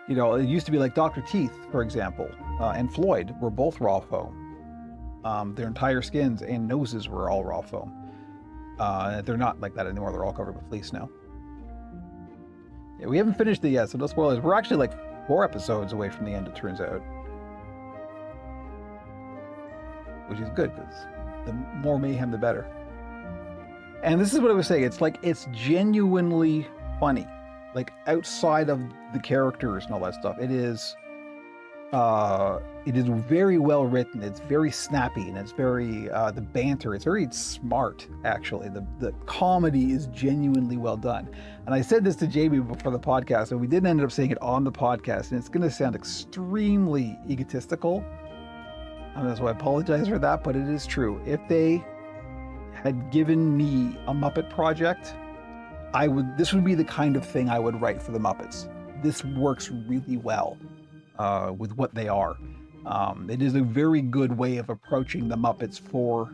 It used to be like Dr. Teeth, for example, and Floyd were both raw foam. Their entire skins and noses were all raw foam. They're not like that anymore. They're all covered with fleece now. Yeah, we haven't finished it yet, so no spoilers. We're actually like 4 episodes away from the end, it turns out. Which is good, because the more mayhem, the better. And this is what I was saying. It's genuinely funny. Like, outside of the characters and all that stuff, it is It is very well written. It's very snappy, and it's very the banter. It's very smart, actually. The comedy is genuinely well done. And I said this to Jamie before the podcast, and we didn't end up saying it on the podcast. And it's going to sound extremely egotistical, and so I apologize for that. But it is true. If they had given me a Muppet project, This would be the kind of thing I would write for the Muppets. This works really well with what they are. It is a very good way of approaching the Muppets for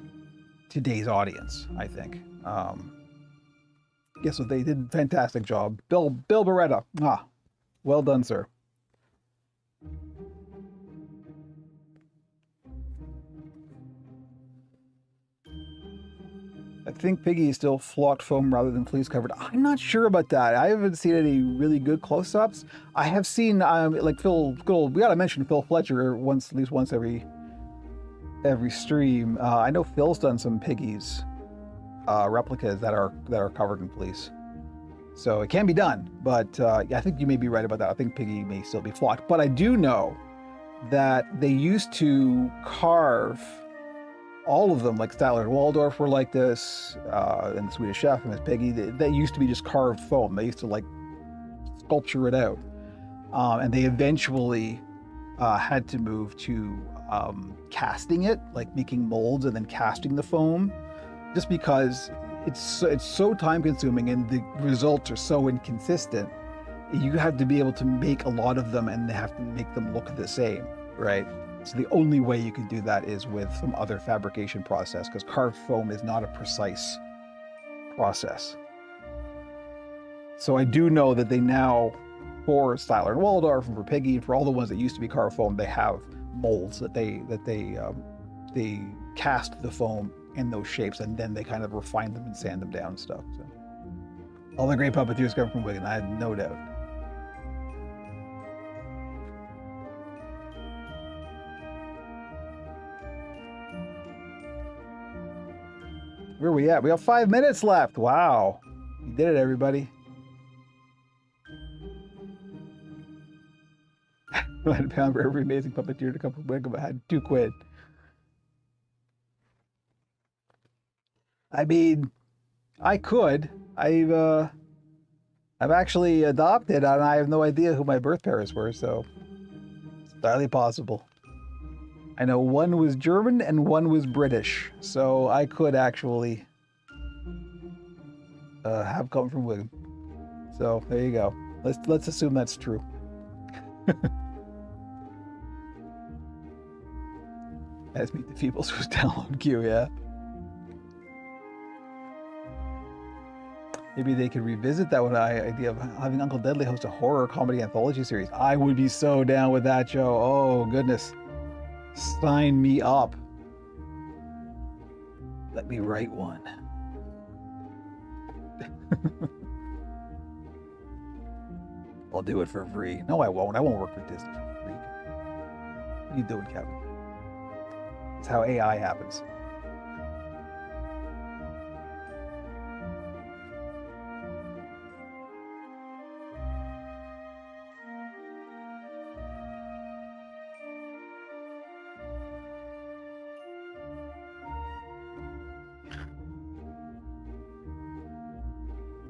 today's audience, I think. So they did a fantastic job. Bill Beretta, well done, sir. I think Piggy is still flocked foam rather than fleece covered. I'm not sure about that. I haven't seen any really good close-ups. I have seen like we gotta mention Phil Fletcher at least once every stream. I know Phil's done some Piggies replicas that are covered in fleece, so it can be done. But I think you may be right about that. I think Piggy may still be flocked, but I do know that they used to carve all of them, like Statler and Waldorf were like this, and the Swedish Chef and Miss Piggy. They used to be just carved foam. They used to like sculpture it out, and they eventually had to move to casting it, like making molds and then casting the foam, just because it's so time consuming and the results are so inconsistent. You have to be able to make a lot of them, and they have to make them look the same, right? So the only way you can do that is with some other fabrication process, because carved foam is not a precise process. So I do know that they now, for Statler and Waldorf and for Piggy and for all the ones that used to be carved foam, they have molds that they cast the foam in those shapes, and then they kind of refine them and sand them down and stuff. So all the great puppeteers come from Wigan, I had no doubt. Where are we at? We have 5 minutes left. Wow. You did it, everybody. I had a pound for every amazing puppeteer to come from Wigan, but I had £2. I mean, I could. I've actually adopted, and I have no idea who my birth parents were, so it's entirely possible. I know one was German and one was British, so I could actually have come from Wigan. So there you go. Let's assume that's true. As Meet the Feebles was download queue, yeah. Maybe they could revisit that idea of having Uncle Deadly host a horror comedy anthology series. I would be so down with that, Joe. Oh goodness. Sign me up. Let me write one. I'll do it for free. No, I won't. I won't work for Disney for free. What are you doing, Kevin? It's how AI happens.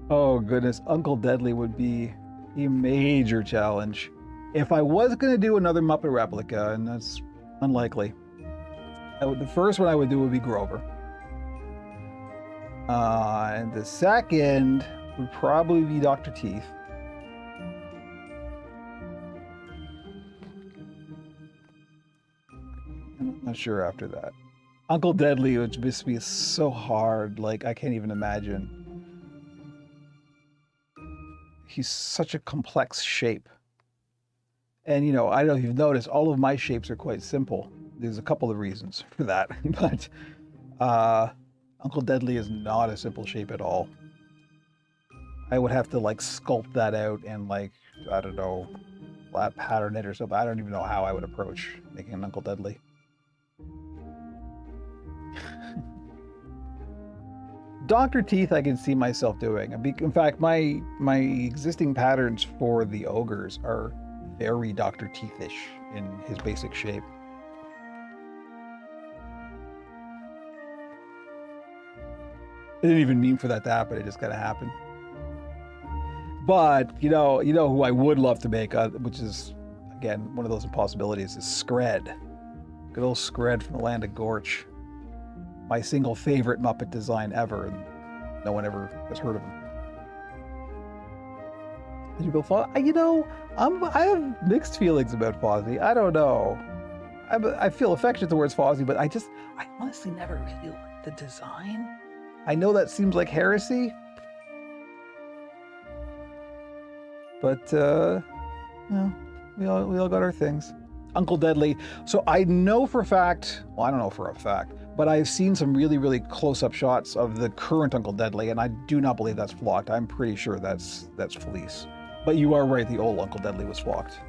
Oh goodness, Uncle Deadly would be a major challenge. If I was going to do another Muppet replica, and that's unlikely, the first one I would do would be Grover. And the second would probably be Dr. Teeth. I'm not sure after that. Uncle Deadly would just be so hard, like I can't even imagine. He's such a complex shape. And I don't know if you've noticed, all of my shapes are quite simple. There's a couple of reasons for that, but Uncle Deadly is not a simple shape at all. I would have to like sculpt that out and like, I don't know, flat pattern it or something. I don't even know how I would approach making an Uncle Deadly. Dr. Teeth I can see myself doing. In fact, my existing patterns for the ogres are very Dr. Teethish in his basic shape. I didn't even mean for that to happen. It just kind of happened. But you know who I would love to make, which is again one of those impossibilities, is Skred. Good old Skred from the land of Gorch. My single favorite Muppet design ever, and no one ever has heard of him. Did you build Fozzie? I have mixed feelings about Fozzie. I don't know. I feel affection towards Fozzie, but I honestly never really liked the design. I know that seems like heresy, but we all got our things. Uncle Deadly. So I know for a fact, well, I don't know for a fact, but I've seen some really, really close-up shots of the current Uncle Deadly, and I do not believe that's flocked. I'm pretty sure that's fleece. But you are right, the old Uncle Deadly was flocked.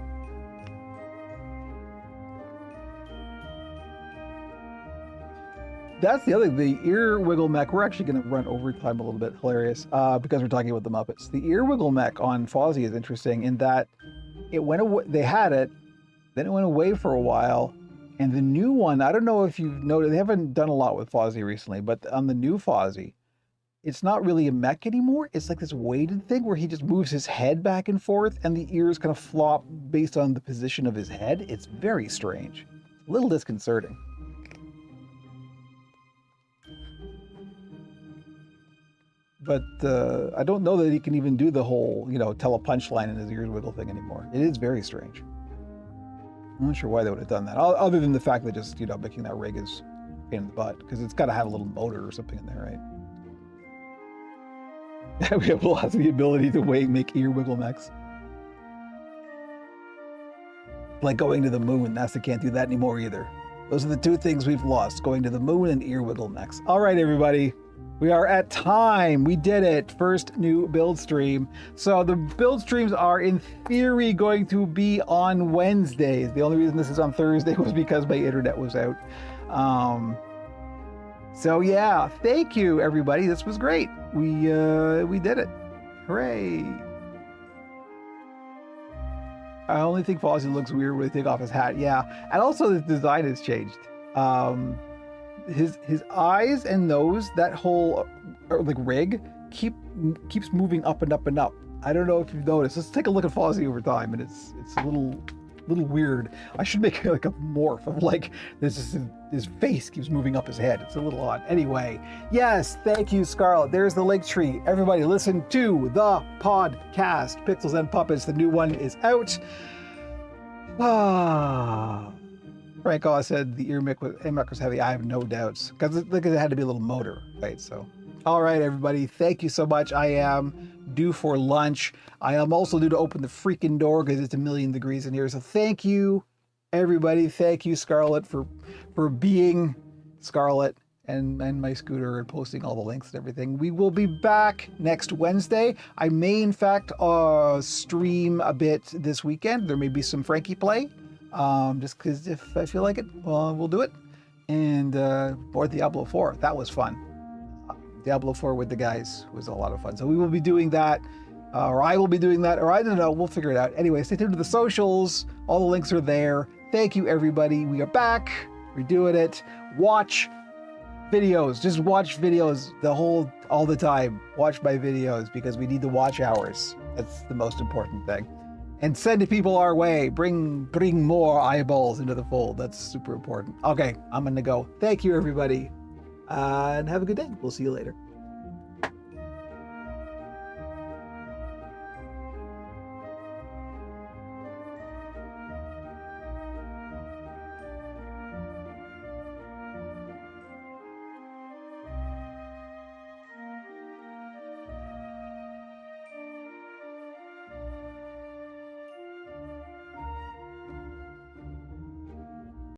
That's the other thing, the Earwiggle mech. We're actually going to run overtime a little bit, hilarious, because we're talking about the Muppets. The Earwiggle mech on Fozzie is interesting in that it went away, they had it, then it went away for a while, and the new one, I don't know if you've noticed, they haven't done a lot with Fozzie recently, but on the new Fozzie, it's not really a mech anymore. It's like this weighted thing where he just moves his head back and forth, and the ears kind of flop based on the position of his head. It's very strange, a little disconcerting. But I don't know that he can even do the whole, tell a punchline in his ears wiggle thing anymore. It is very strange. I'm not sure why they would have done that, other than the fact that just, making that rig is a pain in the butt, because it's got to have a little motor or something in there, right? We have lost the ability to make ear wiggle mechs. Like going to the moon, NASA can't do that anymore either. Those are the two things we've lost, going to the moon and ear wiggle mechs. All right, everybody. We are at time. We did it. First new build stream. So the build streams are in theory going to be on Wednesdays. The only reason this is on Thursday was because my internet was out. So yeah, thank you everybody. This was great. We did it. Hooray. I only think Fozzie looks weird when they take off his hat. Yeah. And also the design has changed. His eyes and nose, that whole rig keeps moving up and up and up. I don't know if you've noticed. Let's take a look at Fozzie over time, and it's a little weird. I should make like a morph of his face keeps moving up his head. It's a little odd. Anyway, yes, thank you, Scarlett. There's the link tree. Everybody, listen to the podcast, Pixels and Puppets. The new one is out. Frank Oz said the ear mech was heavy. I have no doubts, because it had to be a little motor, right? So, all right, everybody, thank you so much. I am due for lunch. I am also due to open the freaking door because it's 1,000,000 degrees in here. So thank you, everybody. Thank you, Scarlett, for being Scarlett and my scooter and posting all the links and everything. We will be back next Wednesday. I may, in fact, stream a bit this weekend. There may be some Frankie play. Just because if I feel like it, we'll do it. And or Diablo 4, that was fun. Diablo 4 with the guys was a lot of fun. So we will be doing that, or I will be doing that, or I don't know, we'll figure it out. Anyway, stay tuned to the socials. All the links are there. Thank you, everybody. We are back. We're doing it. Watch videos. Just watch videos all the time. Watch my videos because we need the watch hours. That's the most important thing. And send people our way. Bring more eyeballs into the fold. That's super important. Okay, I'm gonna go. Thank you, everybody, and have a good day. We'll see you later.